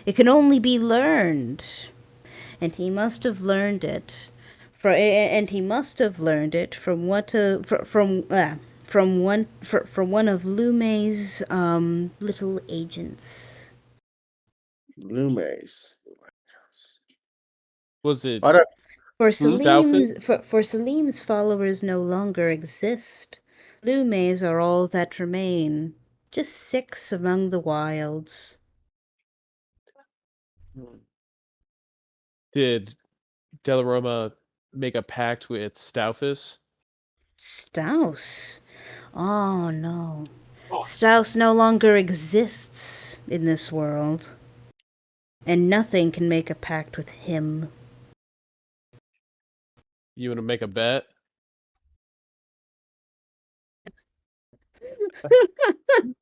It can only be learned, and he must have learned it. From one of Lume's little agents. Lumes. Was it? For Staufus? Salim's followers no longer exist. Lumes are all that remain. Just 6 among the wilds. Did Delaroma make a pact with Staufus? Staus? Oh no. Staus no longer exists in this world. And nothing can make a pact with him. You want to make a bet?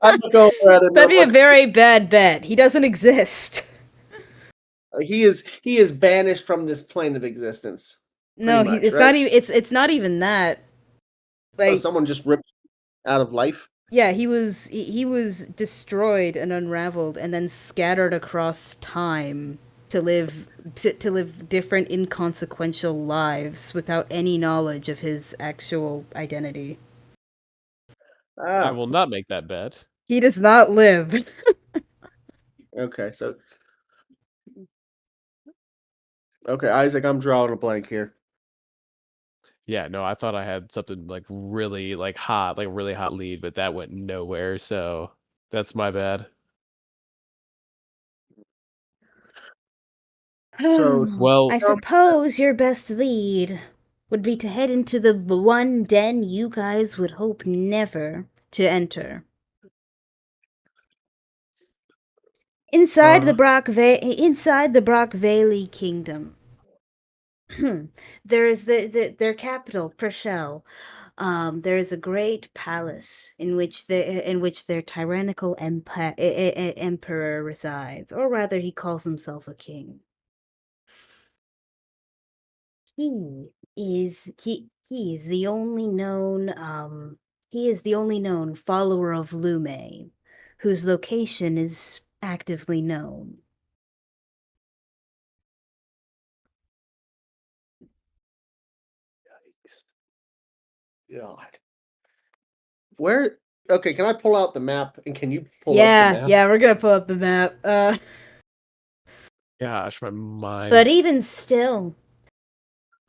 I look over at him. That'd be a very bad bet. He doesn't exist. He is banished from this plane of existence. No, much, it's right? not even. It's not even that. Like someone just ripped out of life. Yeah, he was destroyed and unraveled, and then scattered across time to live different inconsequential lives without any knowledge of his actual identity. I will not make that bet. He does not live. Okay, so Isaac, I'm drawing a blank here. Yeah, no, I thought I had something like really hot, like a really hot lead, but that went nowhere, so that's my bad. So, well, I suppose your best lead would be to head into the one den you guys would hope never to enter. Inside the Brock Valley Kingdom. There is their capital, Pershel. There is a great palace in which their tyrannical emperor resides, or rather, he calls himself a king. He is the only known follower of Lume, whose location is actively known. God. Where? Okay, can I pull out the map? And can you pull up the map? Yeah, we're gonna pull up the map. Gosh, my mind. But even still,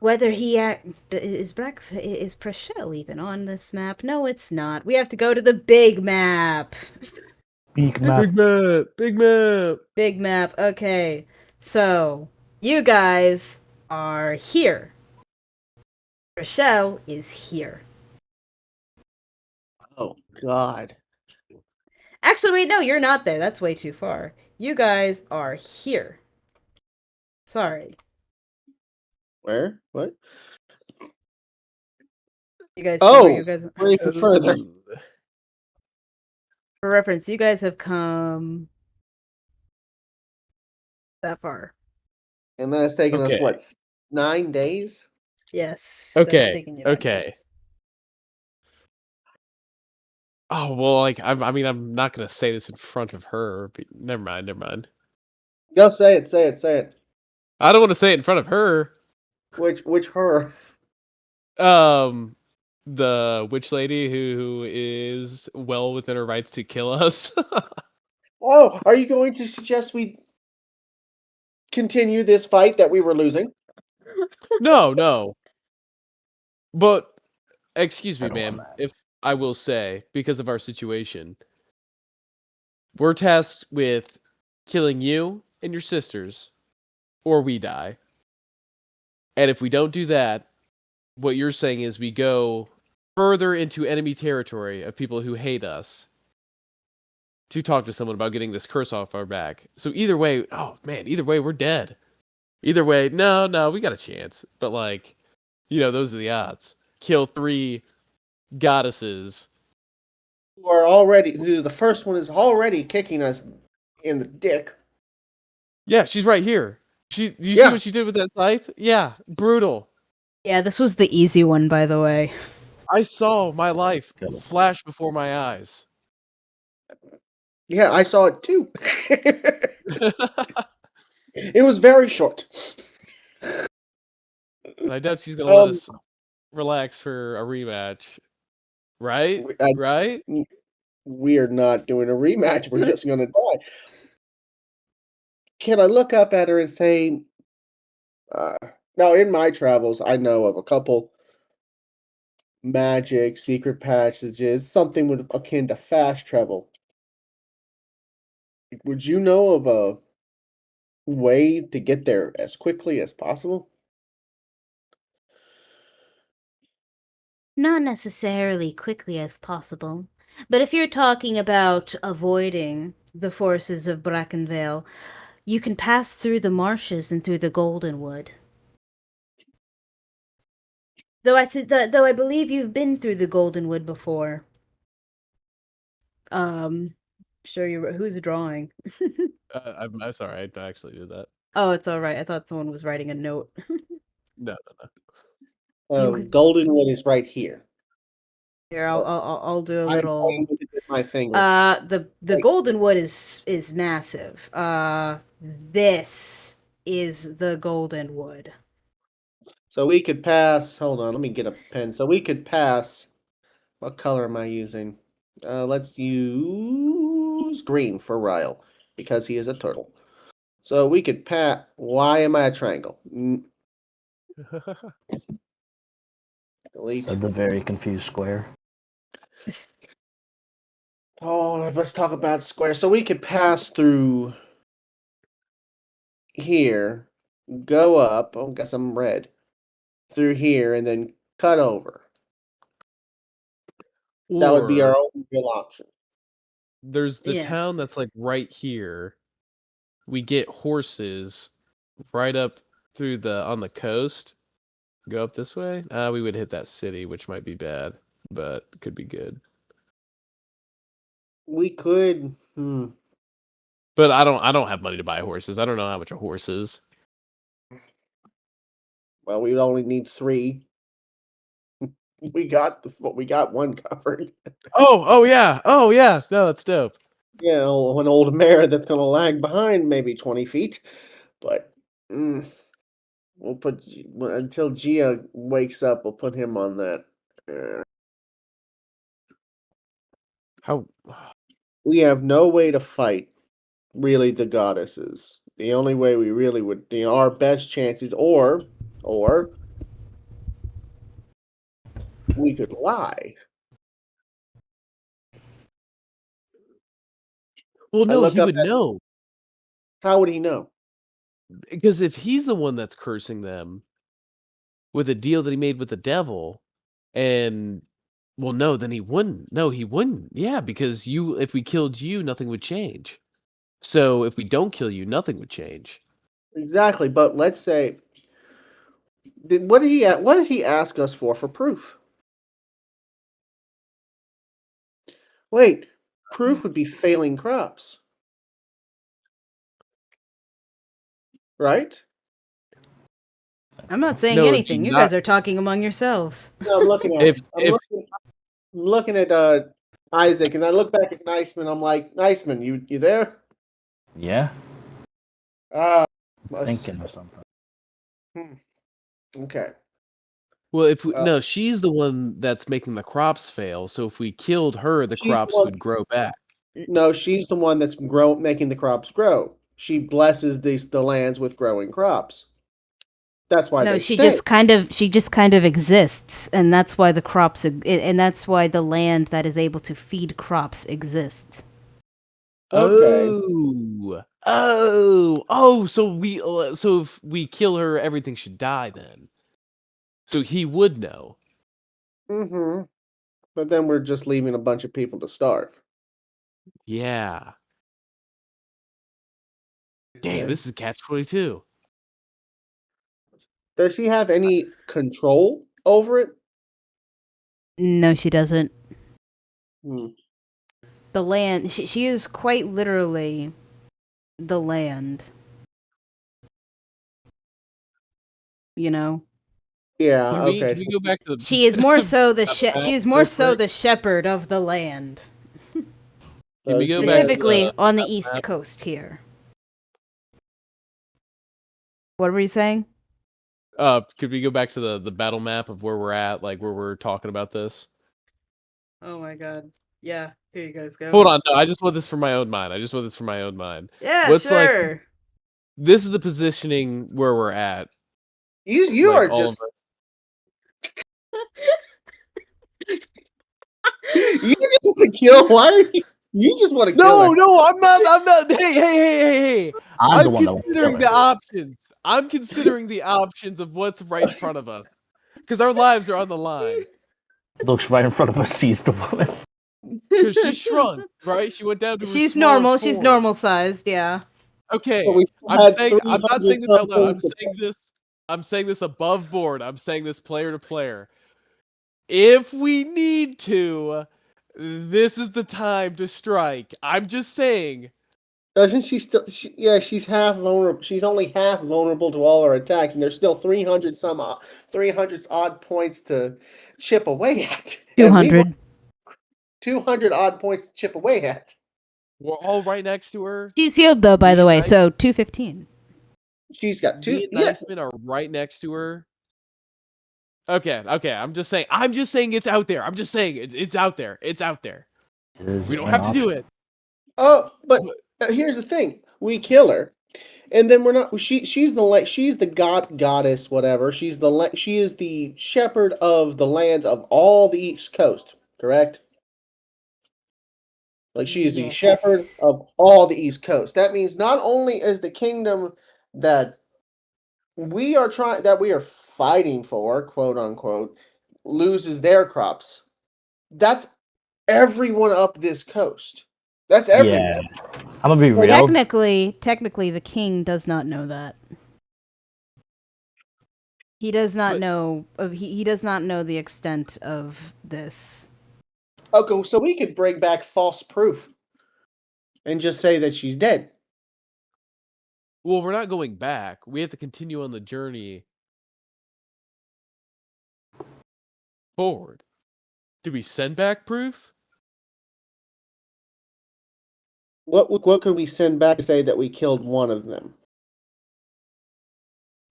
whether is Preshel even on this map? No, it's not. We have to go to the big map. Big map. Big map. Big map. Big map. Okay, so you guys are here. Preshel is here. Oh God. Actually, wait, no, you're not there. That's way too far. You guys are here. Sorry. Where? What? You guys see where you guys we're even further. For reference, you guys have come that far. And that's taken us, Okay. what, 9 days? Yes. That's Okay. taking you 9 Okay. days. Oh well, like I mean, I'm not gonna say this in front of her. But never mind. Never mind. Go say it, say it, say it. I don't want to say it in front of her. Which her? The witch lady who is well within her rights to kill us. Oh, are you going to suggest we continue this fight that we were losing? No, no. But excuse I me, don't want ma'am, that. if I will say, because of our situation, we're tasked with killing you and your sisters, or we die. And if we don't do that, what you're saying is we go further into enemy territory of people who hate us to talk to someone about getting this curse off our back. So either way, oh man, either way, we're dead. Either way, no, we got a chance. But like, those are the odds. Kill 3 goddesses. Who the first one is already kicking us in the dick. Yeah, she's right here. Do you see Yeah. what she did with that scythe? Yeah, brutal. Yeah, this was the easy one, by the way. I saw my life Kill. flash before my eyes. Yeah, I saw it too. It was very short. And I doubt she's gonna let Um, us relax for a rematch. Right? I- Right? we're not doing a rematch. We're just gonna die. Can I look up at her and say, now in my travels, I know of a couple magic secret passages, something with akin to fast travel. Would you know of a way to get there as quickly as possible? Not necessarily quickly as possible, but if you're talking about avoiding the forces of Brackenvale, you can pass through the marshes and through the Golden Wood. Though I believe you've been through the Golden Wood before. Show you who's drawing. I'm sorry, I actually did that. Oh, it's all right. I thought someone was writing a note. No. You could, Goldenwood is right here. here, I'll do a I'm little. pointing with my finger. The Right. Golden Wood is massive. This is the Golden Wood. So we could pass. Hold on, let me get a pen. So we could pass. What color am I using? Let's use green for Ryle because he is a turtle. So we could pass. Why am I a triangle? Delete. Said the very confused square. Oh, let's talk about square. So we could pass through here, go up. Oh, guess I'm red. Through here and then cut over. That would be our Or only real option. there's the Yes. town that's like right here. We get horses right up through on the coast. Go up this way. We would hit that city, which might be bad, but could be good. We could. But I don't have money to buy horses. I don't know how much a horse is. Well, we would only need 3. We got one covered. Oh yeah. No, that's dope. Yeah, an old mare that's gonna lag behind maybe 20 feet. But we'll put until Gia wakes up. We'll put him on that. How? We have no way to fight really the goddesses. The only way we really would, our best chances, or we could lie. Well, I no, look he up would at. know How would he know? because if he's the one that's cursing them with a deal that he made with the devil, and well, no, then he wouldn't. No, he wouldn't. Yeah, because if we killed you, nothing would change. So if we don't kill you, nothing would change. Exactly, but let's say, what did he ask us for proof? Wait, proof would be failing crops. right? I'm not saying No, anything. You guys are talking among yourselves. No, I'm looking at. If I'm looking at Isaac, and I look back at Niceman. I'm like, Niceman, you there? Yeah, thinking or something. Okay. well, if we, no, she's the one that's making the crops fail. So if we killed her, the She's crops the one- would grow back. No, she's the one that's making the crops grow. She blesses the lands with growing crops. That's why No, they she stay. just kind of exists, and that's why the crops and that's why the land that is able to feed crops exists. Okay. Oh, so if we kill her, everything should die then. So he would know. Mm-hmm. But then we're just leaving a bunch of people to starve. Yeah. Damn, Okay. this is catch-22. Does she have any control over it? No, she doesn't. Hmm. The land, she is quite literally the land. You know? Yeah. Can Okay. we go back to the... She is more so the she is more real so quick? the shepherd of the land. Can we go she back to Specifically the on the map? East Coast here. What were you saying? Could we go back to the battle map of where we're at, like where we're talking about this? Oh my god. Yeah, here you guys go. Hold on, no, I just want this for my own mind. Yeah, What's sure. This is the positioning where we're at. You like, are all of just. You just want to kill. Why are you? You just want to kill her. No, I'm not. Hey. I'm the one that wants to considering kill the her. options. I'm considering the options of what's right in front of us. Because our lives are on the line. Looks right in front of us, sees the woman. Because she shrunk, right? She went down to her She's smaller normal. She's form. normal sized, yeah. Okay. But we still I'm had not 300 saying this some out loud. points to I'm saying this above board. I'm saying this player to player. If we need to, this is the time to strike. I'm just saying. Doesn't she still? She's half vulnerable. She's only half vulnerable to all our attacks, and there's still 300 odd points to chip away at. And we were 200. 200 odd points to chip away at. We're all right next to her. She's healed though, by Me the and way, Ice- so 215. She's got two. Me and Yeah, Niceman are right next to her. Okay. I'm just saying it's out there. I'm just saying it's out there. It's out there. It is We don't an have to do option. it. oh, but here's the thing: we kill her, and then we're not. She's the goddess, whatever. She is the shepherd of the lands of all the East Coast. Correct. Like she is the shepherd Yes. of all the East Coast. That means not only is the kingdom that we are fighting for, quote unquote, loses their crops. That's everyone up this coast. That's everyone. Yeah, I'm gonna be Well, real. Technically, the king does not know that. He does not But- know of he does not know the extent of this. Okay, so we could bring back false proof and just say that she's dead. Well, we're not going back. We have to continue on the journey forward. Do we send back proof? What could we send back to say that we killed one of them?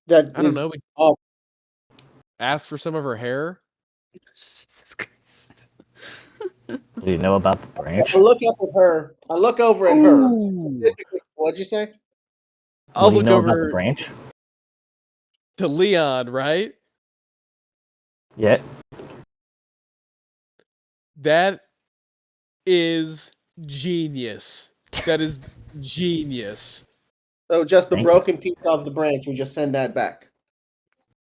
That I don't is know. We all. ask for some of her hair. Jesus Christ. Do you know about the branch? I look up at her. I look over at her. What'd you say? I'll Do you look know about the over branch? to Leon, right? Yeah. That is genius. That is genius. So just the Thank you. broken piece of the branch. We just send that back.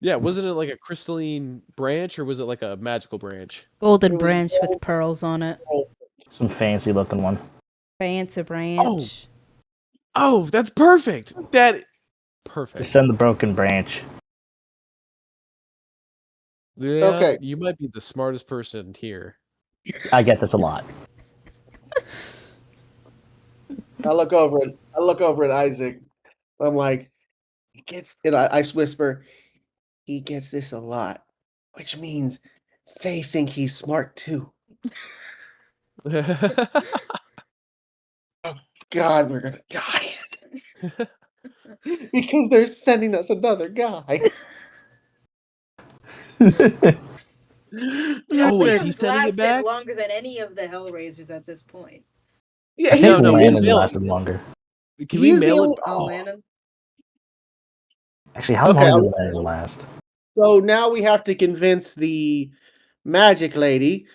Yeah, wasn't it like a crystalline branch or was it like a magical branch? Golden It was branch gold. with pearls on it. Some fancy looking one. Fancy branch. Oh, that's perfect. Perfect. Just send the broken branch. Yeah, Okay. you might be the smartest person here. I get this a lot. I look over at Isaac. I'm like, I whisper, he gets this a lot, which means they think he's smart too. Oh God, we're gonna die because they're sending us another guy. Oh, is he sending it back? longer than any of the Hellraisers at this point. Yeah, I think he's, no, he's- Landon mail it. lasted longer. Can we He's the mail only- it? Oh, Oh, Landon. Actually, how Okay, long did Landon last? so now we have to convince the magic lady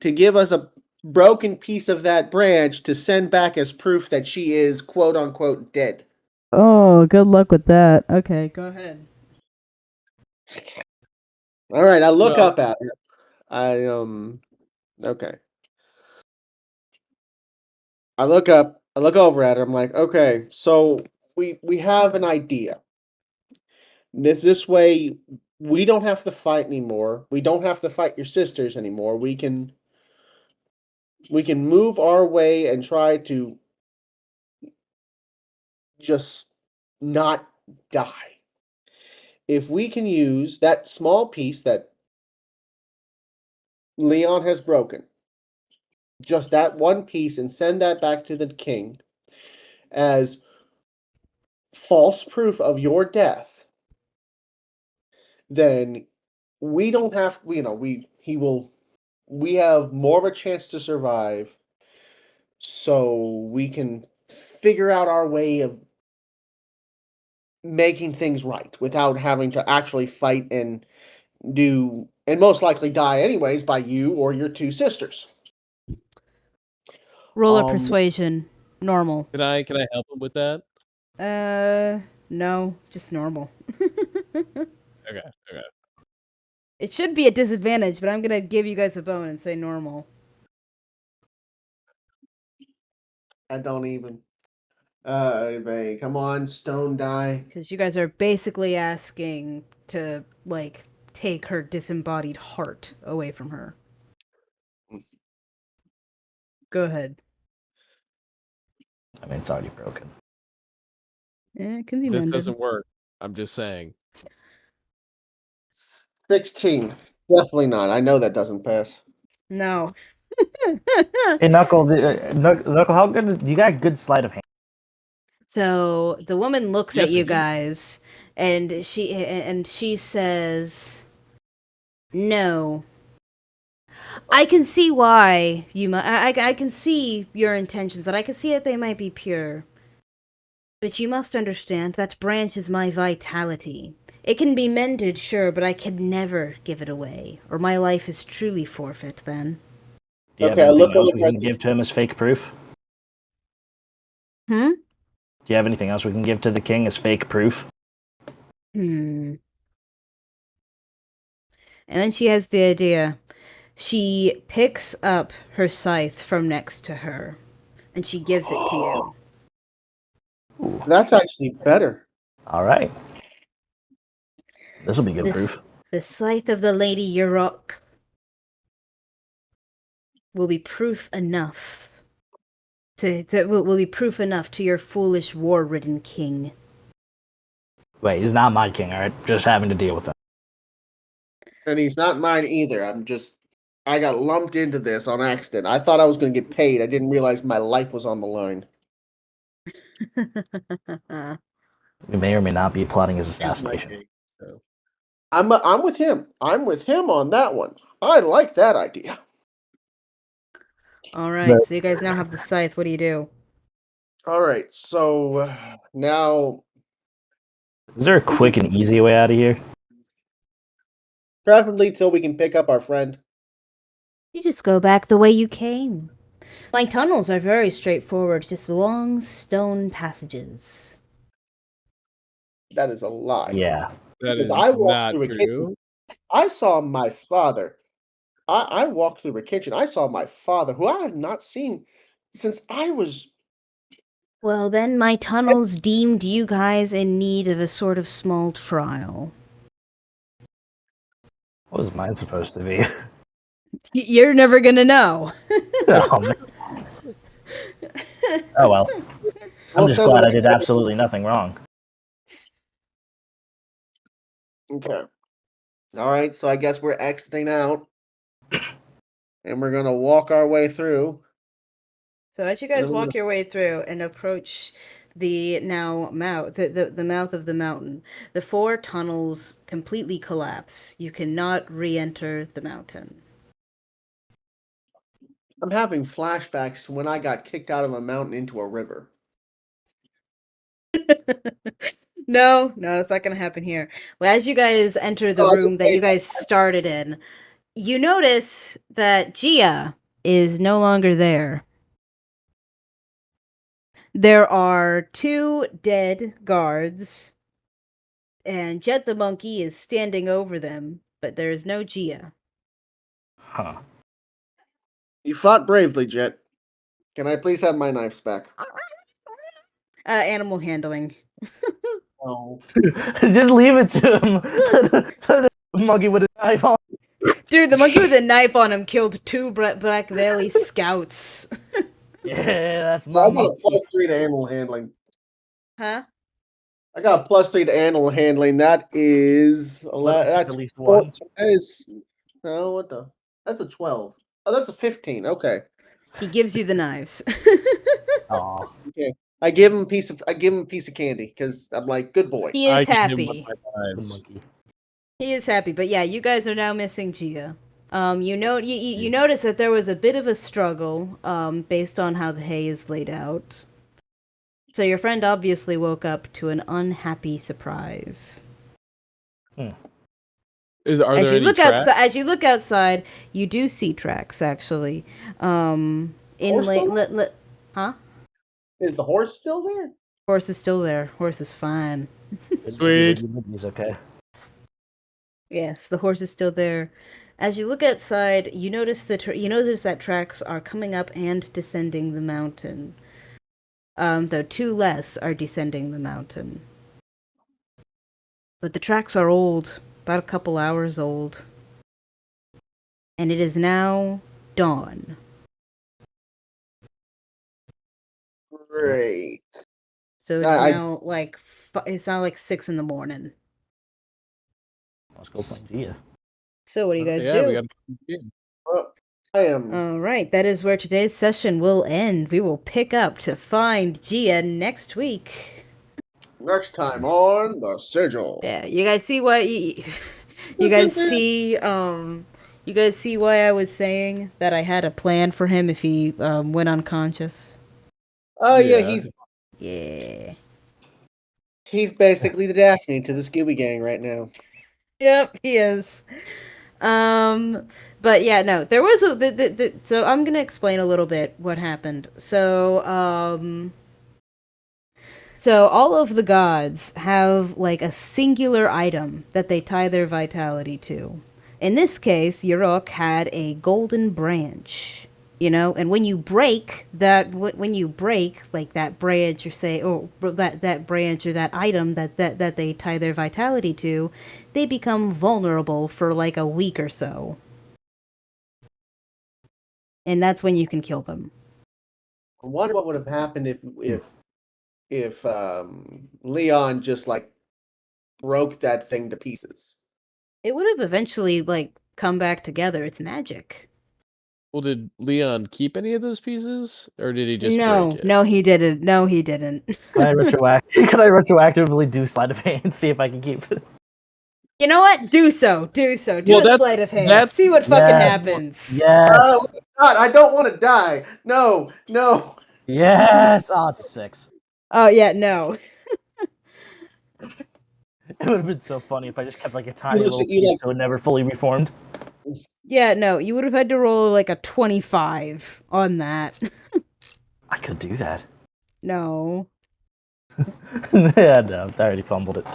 to give us a broken piece of that branch to send back as proof that she is quote unquote dead. Oh, good luck with that. Okay, go ahead. All right, I look Well- up at her. Okay. I look over at her. I'm like, okay, so we have an idea. This way we don't have to fight anymore. We don't have to fight your sisters anymore. We can move our way and try to just not die. If we can use that small piece that Leon has broken, just that one piece, and send that back to the king as false proof of your death, then we don't have, we have more of a chance to survive, so we can figure out our way of making things right without having to actually fight and most likely die anyways by you or your two sisters. Roll a Um, persuasion. Normal. can I help him with that? No, just normal. Okay. It should be a disadvantage, but I'm gonna give you guys a bone and say normal. I don't even. Babe, come on, stone die. Because you guys are basically asking to, like, take her disembodied heart away from her. Go ahead. I mean, it's already broken. It can be This mended. doesn't work. I'm just saying. 16. Definitely not. I know that doesn't pass. No. Hey, Knuckle, Knuckle, how good? You got good sleight of hand. So the woman looks Yes, at I you do. guys, and she says, "No. I can see why you. I can see your intentions, and I can see that they might be pure. But you must understand that branch is my vitality. It can be mended, sure, but I can never give it away, or my life is truly forfeit. Then." Do you Okay, I have look anything else over we can at give to him as fake proof? Hmm. Do you have anything else we can give to the king as fake proof? Hmm. And then she has the idea. She picks up her scythe from next to her, and she gives it to you. Ooh, That's actually better. all right. This will be good This, proof. the scythe of the Lady Yurok will be proof enough will be proof enough to your foolish war-ridden king. Wait, he's not my king, all right? Just having to deal with him. And he's not mine either. I got lumped into this on accident. I thought I was going to get paid. I didn't realize my life was on the line. We may or may not be plotting his He's my assassination. king, so. I'm with him. I'm with him on that one. I like that idea. All right, But- so you guys now have the scythe. What do you do? All right, so now Is there a quick and easy way out of here? preferably till we can pick up our friend. You just go back the way you came. My tunnels are very straightforward, just long stone passages. That is a lie. Yeah. That Because is I walked not through a true. kitchen. I saw my father. I walked through a kitchen. I saw my father, who I have not seen since I was. Well, then my tunnels deemed you guys in need of a sort of small trial. What was mine supposed to be? You're never gonna know. Oh, man. Oh well. I'm We'll just send glad the I did next- absolutely nothing wrong. Okay. All right, so I guess we're exiting out, and we're gonna walk our way through. So as you guys walk your way through and approach the now mouth, the mouth of the mountain, the 4 tunnels completely collapse. You cannot re-enter the mountain. I'm having flashbacks to when I got kicked out of a mountain into a river. No, that's not going to happen here. Well, as you guys enter the Oh, I room just that say you guys started in, you notice that Gia is no longer there. There are 2 dead guards, and Jet the monkey is standing over them, but there is no Gia. Huh. You fought bravely, Jet. Can I please have my knives back? Animal handling. Oh. Just leave it to him. The monkey with a knife on. Dude, the monkey with a knife on him killed 2 Black Valley scouts. Yeah, that's I my got a monkey. +3 to animal handling. Huh? I got a +3 to animal handling. That is that's At least one. that is no what the that's a 12. Oh, that's a 15. Okay. He gives you the knives. Aw. Okay. I give him a piece of candy because I'm like, good boy. He I is can hit him with happy. my The knives. monkey. He is happy, but yeah, you guys are now missing Gia. You notice that there was a bit of a struggle, based on how the hay is laid out. So your friend obviously woke up to an unhappy surprise. Are As there you any look tracks? outside, you do see tracks actually. In Horse still huh? Is the horse still there? Horse is still there. Horse is fine. Sweet. He's okay. Yes, the horse is still there. As you look outside, you notice that tracks are coming up and descending the mountain. Though 2 less are descending the mountain. But the tracks are old, about a couple hours old. And it is now dawn. Great. So it's now it's now like 6 in the morning. Let's go find Gia. So what do you guys Yeah, do? we got. Well, I am All right, that is where today's session will end. We will pick up to find Gia next week. next time on the Sigil. Yeah, you guys see what you guys see you guys see why I was saying that I had a plan for him if he went unconscious? Oh yeah, Yeah. he's basically the Daphne to the Scooby Gang right now. Yep, he is. But yeah, no, there was so I'm gonna explain a little bit what happened. So all of the gods have like a singular item that they tie their vitality to. In this case, Yurok had a golden branch, and when you break like that branch or that branch or that item that they tie their vitality to, they become vulnerable for like a week or so. And that's when you can kill them. I wonder what would have happened if Leon just like broke that thing to pieces. It would have eventually like come back together. It's magic. Well, did Leon keep any of those pieces, or did he just No, break it? no, he didn't. No, he didn't. Can I retroactively do sleight of hand and see if I can keep it? You know what? Do so. Do Well, a sleight of hand. that's- See what fucking Yes. happens. Yes. God, I don't want to die. No. Yes. Oh, it's a 6. Oh yeah, no. It would have been so funny if I just kept like a tiny looks little at you piece like- so it never fully reformed. Yeah, no. You would have had to roll like a 25 on that. I could do that. No. Yeah, no, I already fumbled it.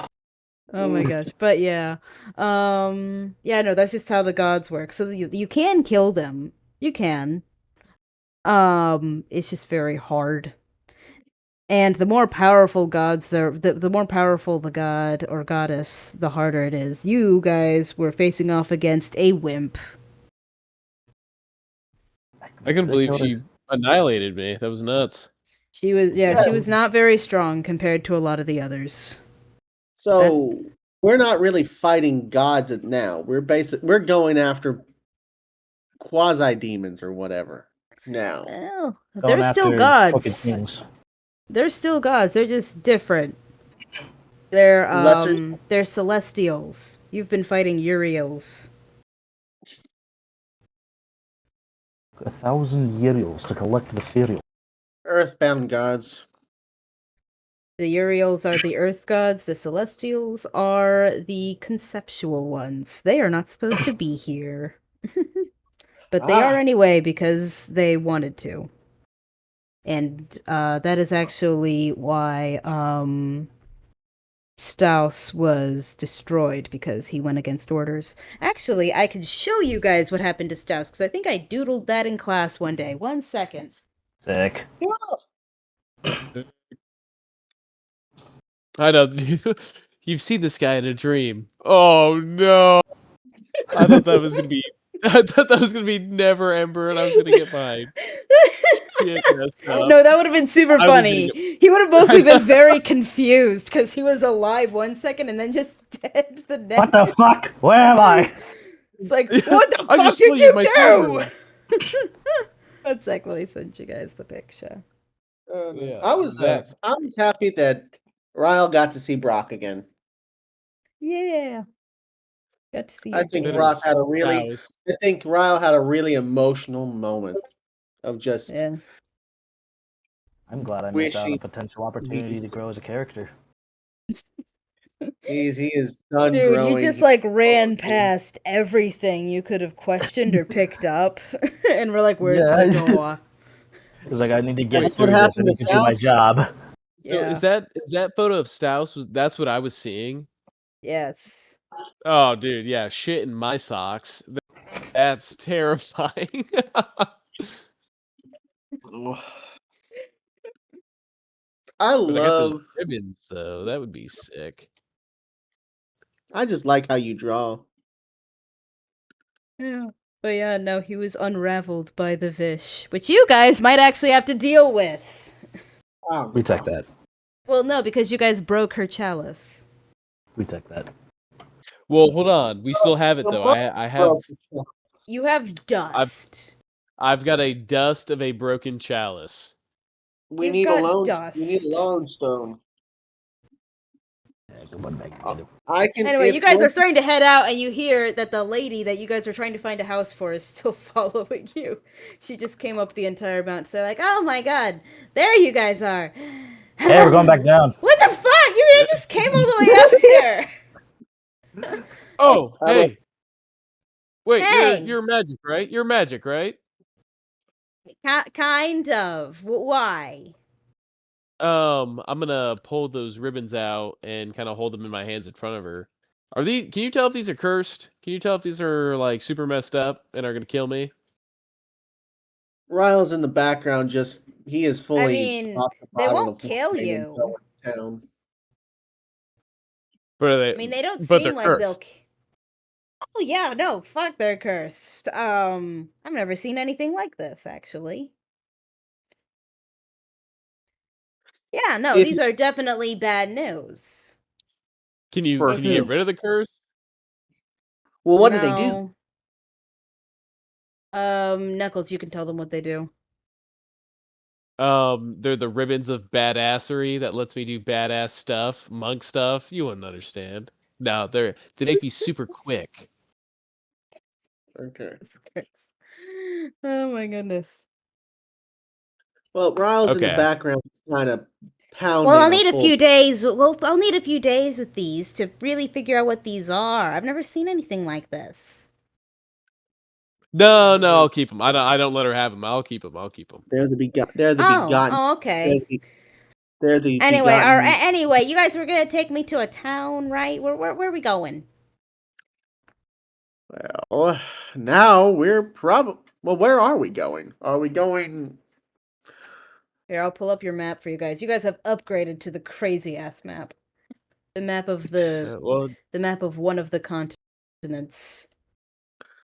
Oh my gosh. But yeah. Yeah, no, that's just how the gods work. So you can kill them. You can. It's just very hard. And the more powerful gods, the more powerful the god or goddess, the harder it is. You guys were facing off against a wimp. I couldn't believe she annihilated me. That was nuts. She was not very strong compared to a lot of the others. So we're not really fighting gods now. We're going after quasi demons or whatever. Now, Well, Going they're still after crooked gods. kings. They're still gods. They're just different. They're Lesser- they're celestials. You've been fighting Uriels. 1,000 Uriels to collect the cereal. earthbound gods. The Uriels are the earth gods. The celestials are the conceptual ones. They are not supposed to be here. But they are anyway because they wanted to. And that is actually why Staus was destroyed, because he went against orders. Actually, I can show you guys what happened to Staus, because I think I doodled that in class one day. 1 second. Sick. I know. You've seen this guy in a dream. Oh no! I thought that was gonna be. I thought that was gonna be Never Ember, and I was gonna get mine. No, that would have been super funny. He would have mostly been very confused because he was alive 1 second and then just dead the next. What the fuck? Where am I? It's like, what the I fuck just did saw you you in my do? camera. That's exactly I sent you guys the picture. Yeah, I was happy that Ryle got to see Brock again. Yeah. Got to see I your think boy. Brock had a really. I think Ryle had a really emotional moment of just. Yeah. I'm glad I missed out on a Wishing potential opportunity to grow as a character. he is done Dude, growing. you just like ran past everything you could have questioned or picked up, and we're like, "Where's Yeah. the door?" It's like I need to get That's through what this. I happened need to to do my Staus. job. So Yeah. is that photo of Staus? That's what I was seeing. Yes. Oh, dude, yeah, shit in my socks. That's terrifying. I But I got those love. ribbons, though. That would be sick. I just like how you draw. Yeah. But yeah, no, he was unraveled by the Vish, which you guys might actually have to deal with. Oh, We take that. Well, no, because you guys broke her chalice. We take that. Well, hold on. We still have it though. I have. You have dust. I've got a dust of a broken chalice. We You've need a got lone. dust. We need a lone stone. Yeah, good one back together. I can. Anyway, if you guys one- are starting to head out, and you hear that the lady that you guys are trying to find a house for is still following you. She just came up the entire mountain. So like, oh my god, there you guys are. Hey, we're going back down. What the fuck? You guys just came all the way up here. Oh, hey. Wait, Hey. you're magic, right? You're magic, right? Kind of. Why? I'm gonna pull those ribbons out and kind of hold them in my hands in front of her. Are these? Can you tell if these are cursed? Can you tell if these are like super messed up and are gonna kill me? Ryle's in the background. He is fully. I mean, off the they bottle won't of kill wine and you. going down. But are they? I mean, they don't but seem they're like they'll. cursed. Oh yeah, no, fuck, they're cursed. I've never seen anything like this actually. Yeah, no, If- these are definitely bad news. Can you For get who? rid of the curse? Well, what do they do? No. Knuckles, you can tell them what they do. They're the ribbons of badassery that lets me do badass stuff, monk stuff. You wouldn't understand. No, they make me super quick. Okay. Oh my goodness. Well, Ryle's in the Okay. background, kind of pounding. Well, I'll need a full- few days. Well, I'll need a few days with these to really figure out what these are. I've never seen anything like this. No, I'll keep them. I don't let her have them. I'll keep them. They're the begotten. Oh, okay. They're the Anyway, begotten. anyway, you guys were gonna take me to a town, right? Where are we going? Well, now we're probably. Well, where are we going? Are we going? Here, I'll pull up your map for you guys. You guys have upgraded to the crazy ass map. The map of the map of one of the continents.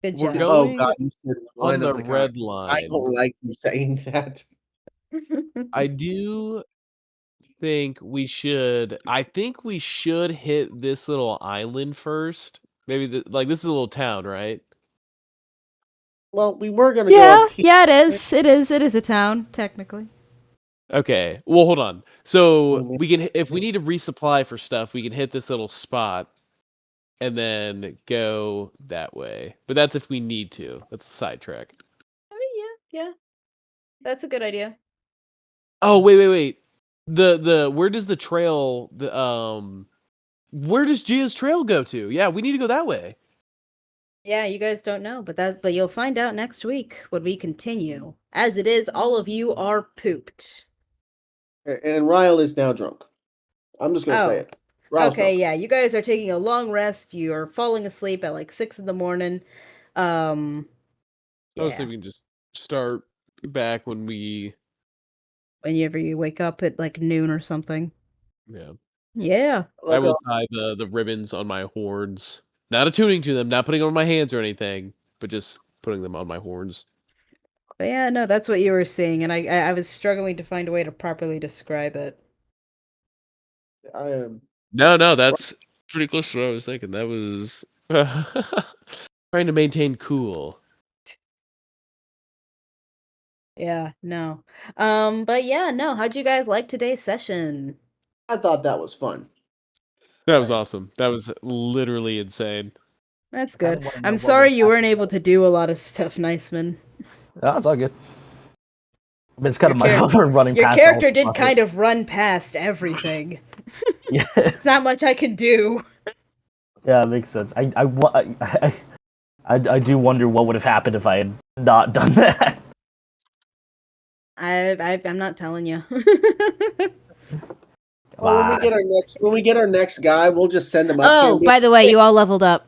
Good We're job. going Oh God! You said one on the of the red continents. line. I don't like you saying that. I do think we should hit this little island first. Maybe this is a little town, right? Well, we were gonna go Yeah, up here. yeah, it is. It is. It is a town, technically. Okay. Well, hold on. So Mhm. we can, if we need to resupply for stuff, we can hit this little spot and then go that way. But that's if we need to. That's a sidetrack. I mean, yeah. That's a good idea. Oh, wait. Where does the trail where does Gia's trail go to? Yeah, we need to go that way. Yeah, you guys don't know, but you'll find out next week when we continue. As it is, all of you are pooped. And Ryle is now drunk. I'm just gonna say Oh. it. Ryle's Okay, drunk. yeah, you guys are taking a long rest. You're falling asleep at like 6 in the morning. I was Yeah. thinking just start back when we Whenever you wake up at like noon or something. yeah. Yeah. I Look, will tie the ribbons on my horns. Not attuning to them, not putting them on my hands or anything, but just putting them on my horns. But yeah, no, that's what you were seeing, and I was struggling to find a way to properly describe it. I am. No, that's pretty close to what I was thinking. That was trying to maintain cool. Yeah, no. But yeah, no, how'd you guys like today's session? I thought that was fun. That was awesome. That was literally insane. That's kinda good. wanna know I'm what sorry would you weren't happen. able to do a lot of stuff, Niceman. Oh, it's all good. But it's kind of Your my char- fault for running Your past character all did the kind of run past everything. Yeah, It's not much I can do. yeah, it makes sense. I do wonder what would have happened if I had not done that. I'm not telling you. Well, when we get our next guy, we'll just send him up here. Oh, and be by the way, you all leveled up.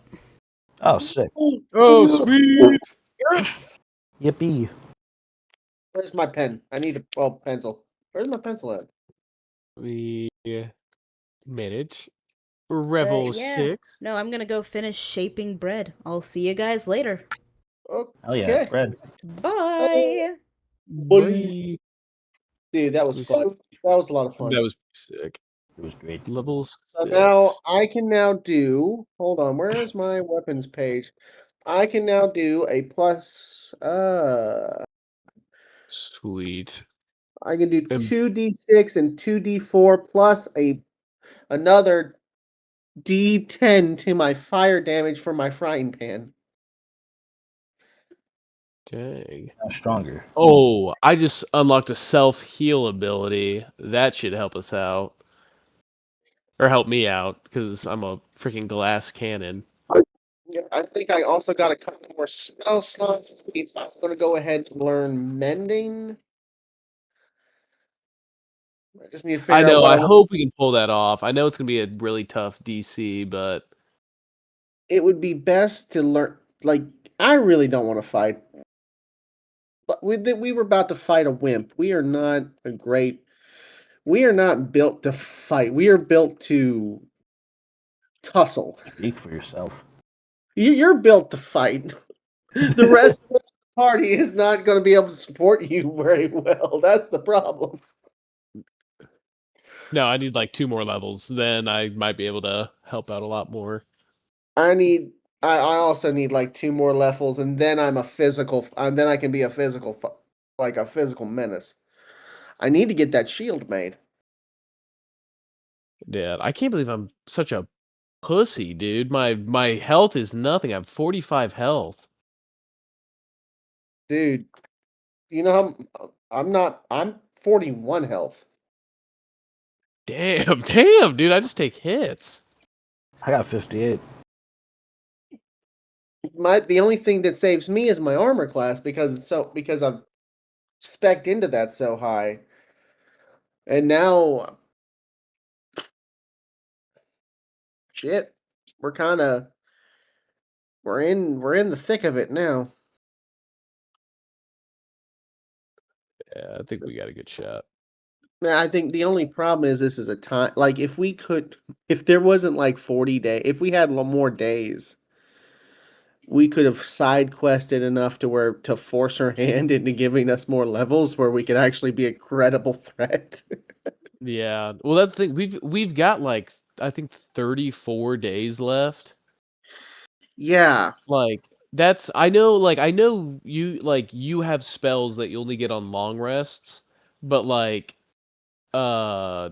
Oh, sick. Oh, sweet. Yes! Yippee. Where's my pen? I need a pencil. Where's my pencil at? We manage. Rebel Yeah. 6. No, I'm gonna go finish shaping bread. I'll see you guys later. Okay. Oh yeah, bread. Bye. Bye. Dude, that was Was- fun. That was a lot of fun. That was sick. It was great. Level 6. So now I can now do. Hold on, where is my weapons page? I can now do a plus. Sweet. I can do And- 2d6 and 2d4 plus another d10 to my fire damage for my frying pan. Dang. Now stronger. Oh, I just unlocked a self-heal ability. That should help us out. Or help me out, because I'm a freaking glass cannon. Yeah, I think I also got a couple more spell slots. So I'm going to go ahead and learn mending. I just need to figure I know, out what I want. hope we can pull that off. I know it's going to be a really tough DC, but... It would be best to learn. Like, I really don't want to fight. But we were about to fight a wimp. We are not a great. We are not built to fight. We are built to tussle. Speak for yourself. You're built to fight. The rest of the party is not going to be able to support you very well. That's the problem. No, I need like 2 more levels. Then I might be able to help out a lot more. I also need like 2 more levels, and then I'm a physical. And then I can be a physical, like a physical menace. I need to get that shield made. Dad, I can't believe I'm such a pussy, dude. My health is nothing. I have 45 health. Dude, you know how I'm 41 health. Damn, dude. I just take hits. I got 58. The only thing that saves me is my armor class because I've spec'd into that so high. And now shit, we're in the thick of it now. Yeah, I think we got a good shot. Now, I think the only problem is this is a time like if there wasn't like 40 days, if we had more days, we could have side quested enough to force her hand into giving us more levels where we could actually be a credible threat. Yeah. Well, that's the thing. We've got like I think 34 days left. Yeah. Like I know you have spells that you only get on long rests, but like uh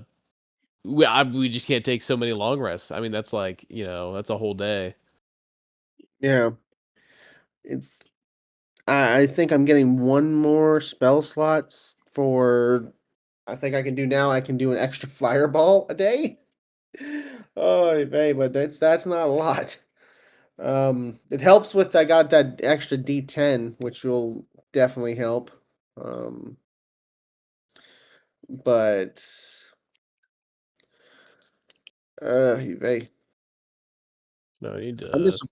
we just can't take so many long rests. I mean, that's like, that's a whole day. Yeah. It's I think I'm getting one more spell slots for I think I can do now. I can do an extra fireball a day. Oh, hey, but that's not a lot. It helps with I got that extra D10, which will definitely help. Um, but hey, No, I need I'm to just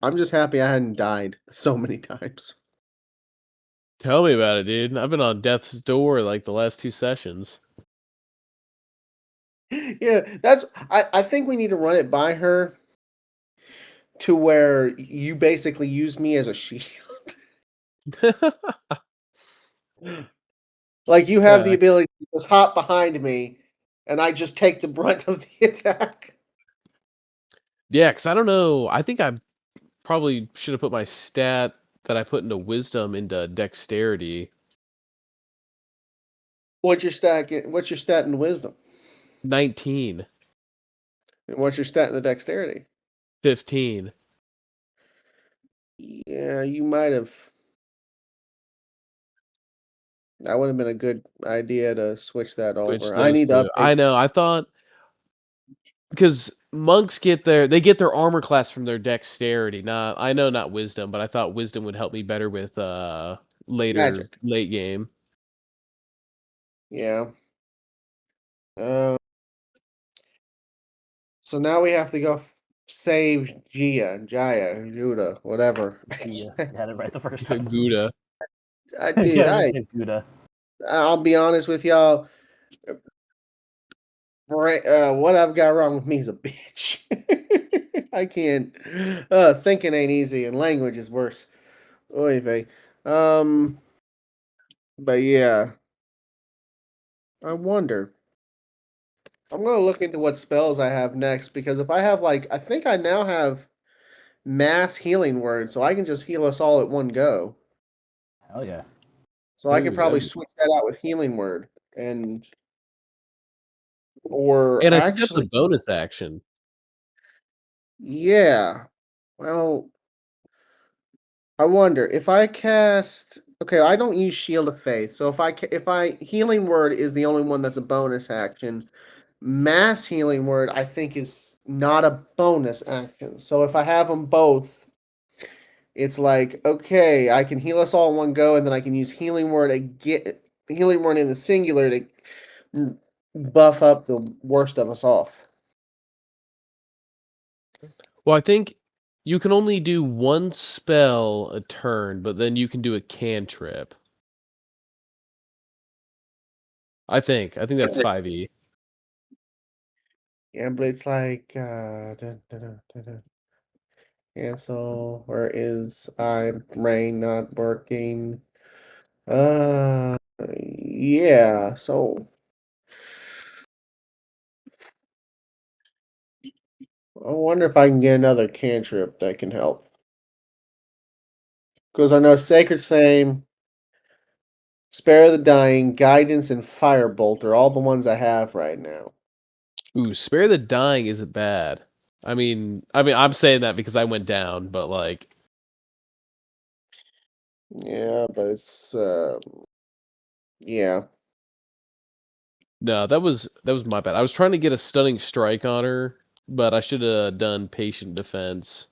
I'm just happy I hadn't died so many times. tell me about it, dude. I've been on death's door like the last 2 sessions. Yeah, I think we need to run it by her to where you basically use me as a shield. Like you have the Yeah. ability to just hop behind me and I just take the brunt of the attack. Yeah, because I don't know. I think I probably should have put my stat that I put into wisdom into dexterity. What's your stat in wisdom? 19, And what's your stat in the dexterity? 15. Yeah, you might have. That would have been a good idea to switch that Switch over. I those need to two. I update. know. I thought because monks get their armor class from their dexterity. Not wisdom, but I thought wisdom would help me better with later Magic. late game. Yeah. Uh, so now we have to go save Jaya, Judah, whatever. Yeah, you had it right the first time. Gouda. Dude, Yeah, I said Gouda. I'll be honest with y'all. What I've got wrong with me is a bitch. I can't. Thinking ain't easy, and language is worse. Oy vey. Um, but yeah, I wonder. I'm gonna look into what spells I have next because if I have I think I now have mass healing word, so I can just heal us all at one go. Hell yeah. So I Ooh, can probably that'd be- switch that out with healing word and or and I think that's a actually, bonus action. yeah. Well, I wonder if I cast. Okay, I don't use Shield of Faith, so if I healing word is the only one that's a bonus action. Mass healing word I think is not a bonus action. So if I have them both, it's like okay, I can heal us all in one go, and then I can use healing word in the singular to buff up the worst of us off. Well, I think you can only do one spell a turn, but then you can do a cantrip. I think that's 5e. Yeah, but it's like cancel. Where is brain not working? Yeah. So I wonder if I can get another cantrip that can help. Because I know Sacred Flame, Spare the Dying, Guidance, and Firebolt are all the ones I have right now. Ooh, Spare the Dying isn't bad. I mean, I'm saying that because I went down, but like, Yeah, but it's yeah. no, that was my bad. I was trying to get a stunning strike on her, but I should have done patient defense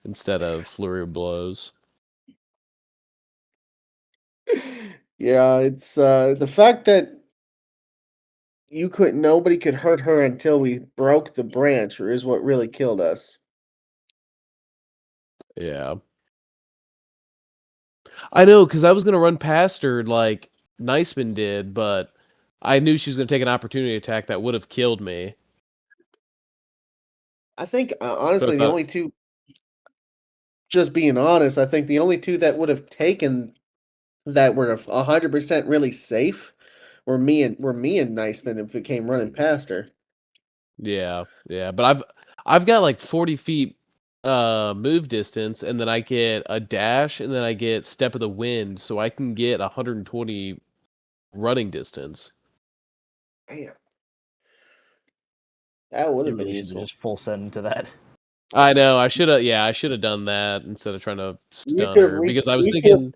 instead of flurry of blows. Yeah, it's the fact that nobody could hurt her until we broke the branch is what really killed us. Yeah, I know because I was gonna run past her like Niceman did, but I knew she was gonna take an opportunity attack that would have killed me. I think So I honestly the thought, only two, just being honest, I think the only two that would have taken that were 100% really safe were me and Niceman if it came running past her. Yeah, but I've got like 40 feet move distance, and then I get a dash, and then I get step of the wind, so I can get 120 running distance. Damn. That would You have been really should useful. just full send into that. I know. I should have done that instead of trying to You stun could have her reached. because I was You could have, thinking,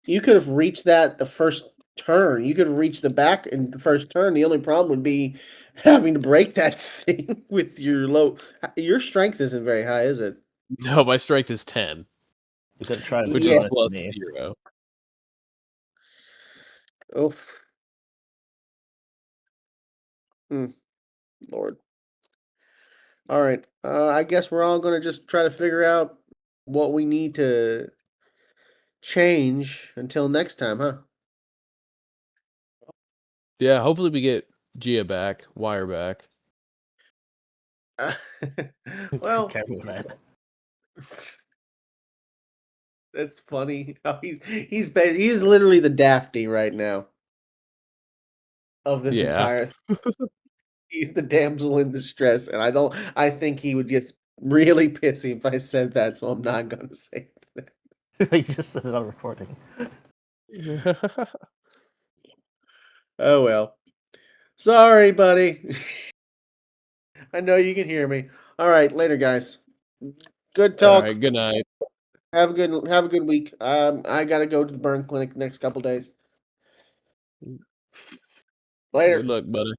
you could have reached that the first turn. You could have reached the back in the first turn. The only problem would be having to break that thing with your low. Your strength isn't very high, is it? no, my strength is 10, You could have tried to which Yeah. is throw it plus to me. 0. Oh, Lord. All right. I guess we're all going to just try to figure out what we need to change until next time, huh? Yeah, hopefully we get Gia back, Wire back. Well, Careful with that. that's funny. How he's literally the Daphne right now of this Yeah. entire. He's the damsel in distress, and I think he would get really pissy if I said that. So I'm not going to say that. You just said it on recording. Oh well. Sorry, buddy. I know you can hear me. All right, later, guys. Good All talk. right, good night. Have a good week. I gotta go to the burn clinic next couple days. Later. Good luck, buddy.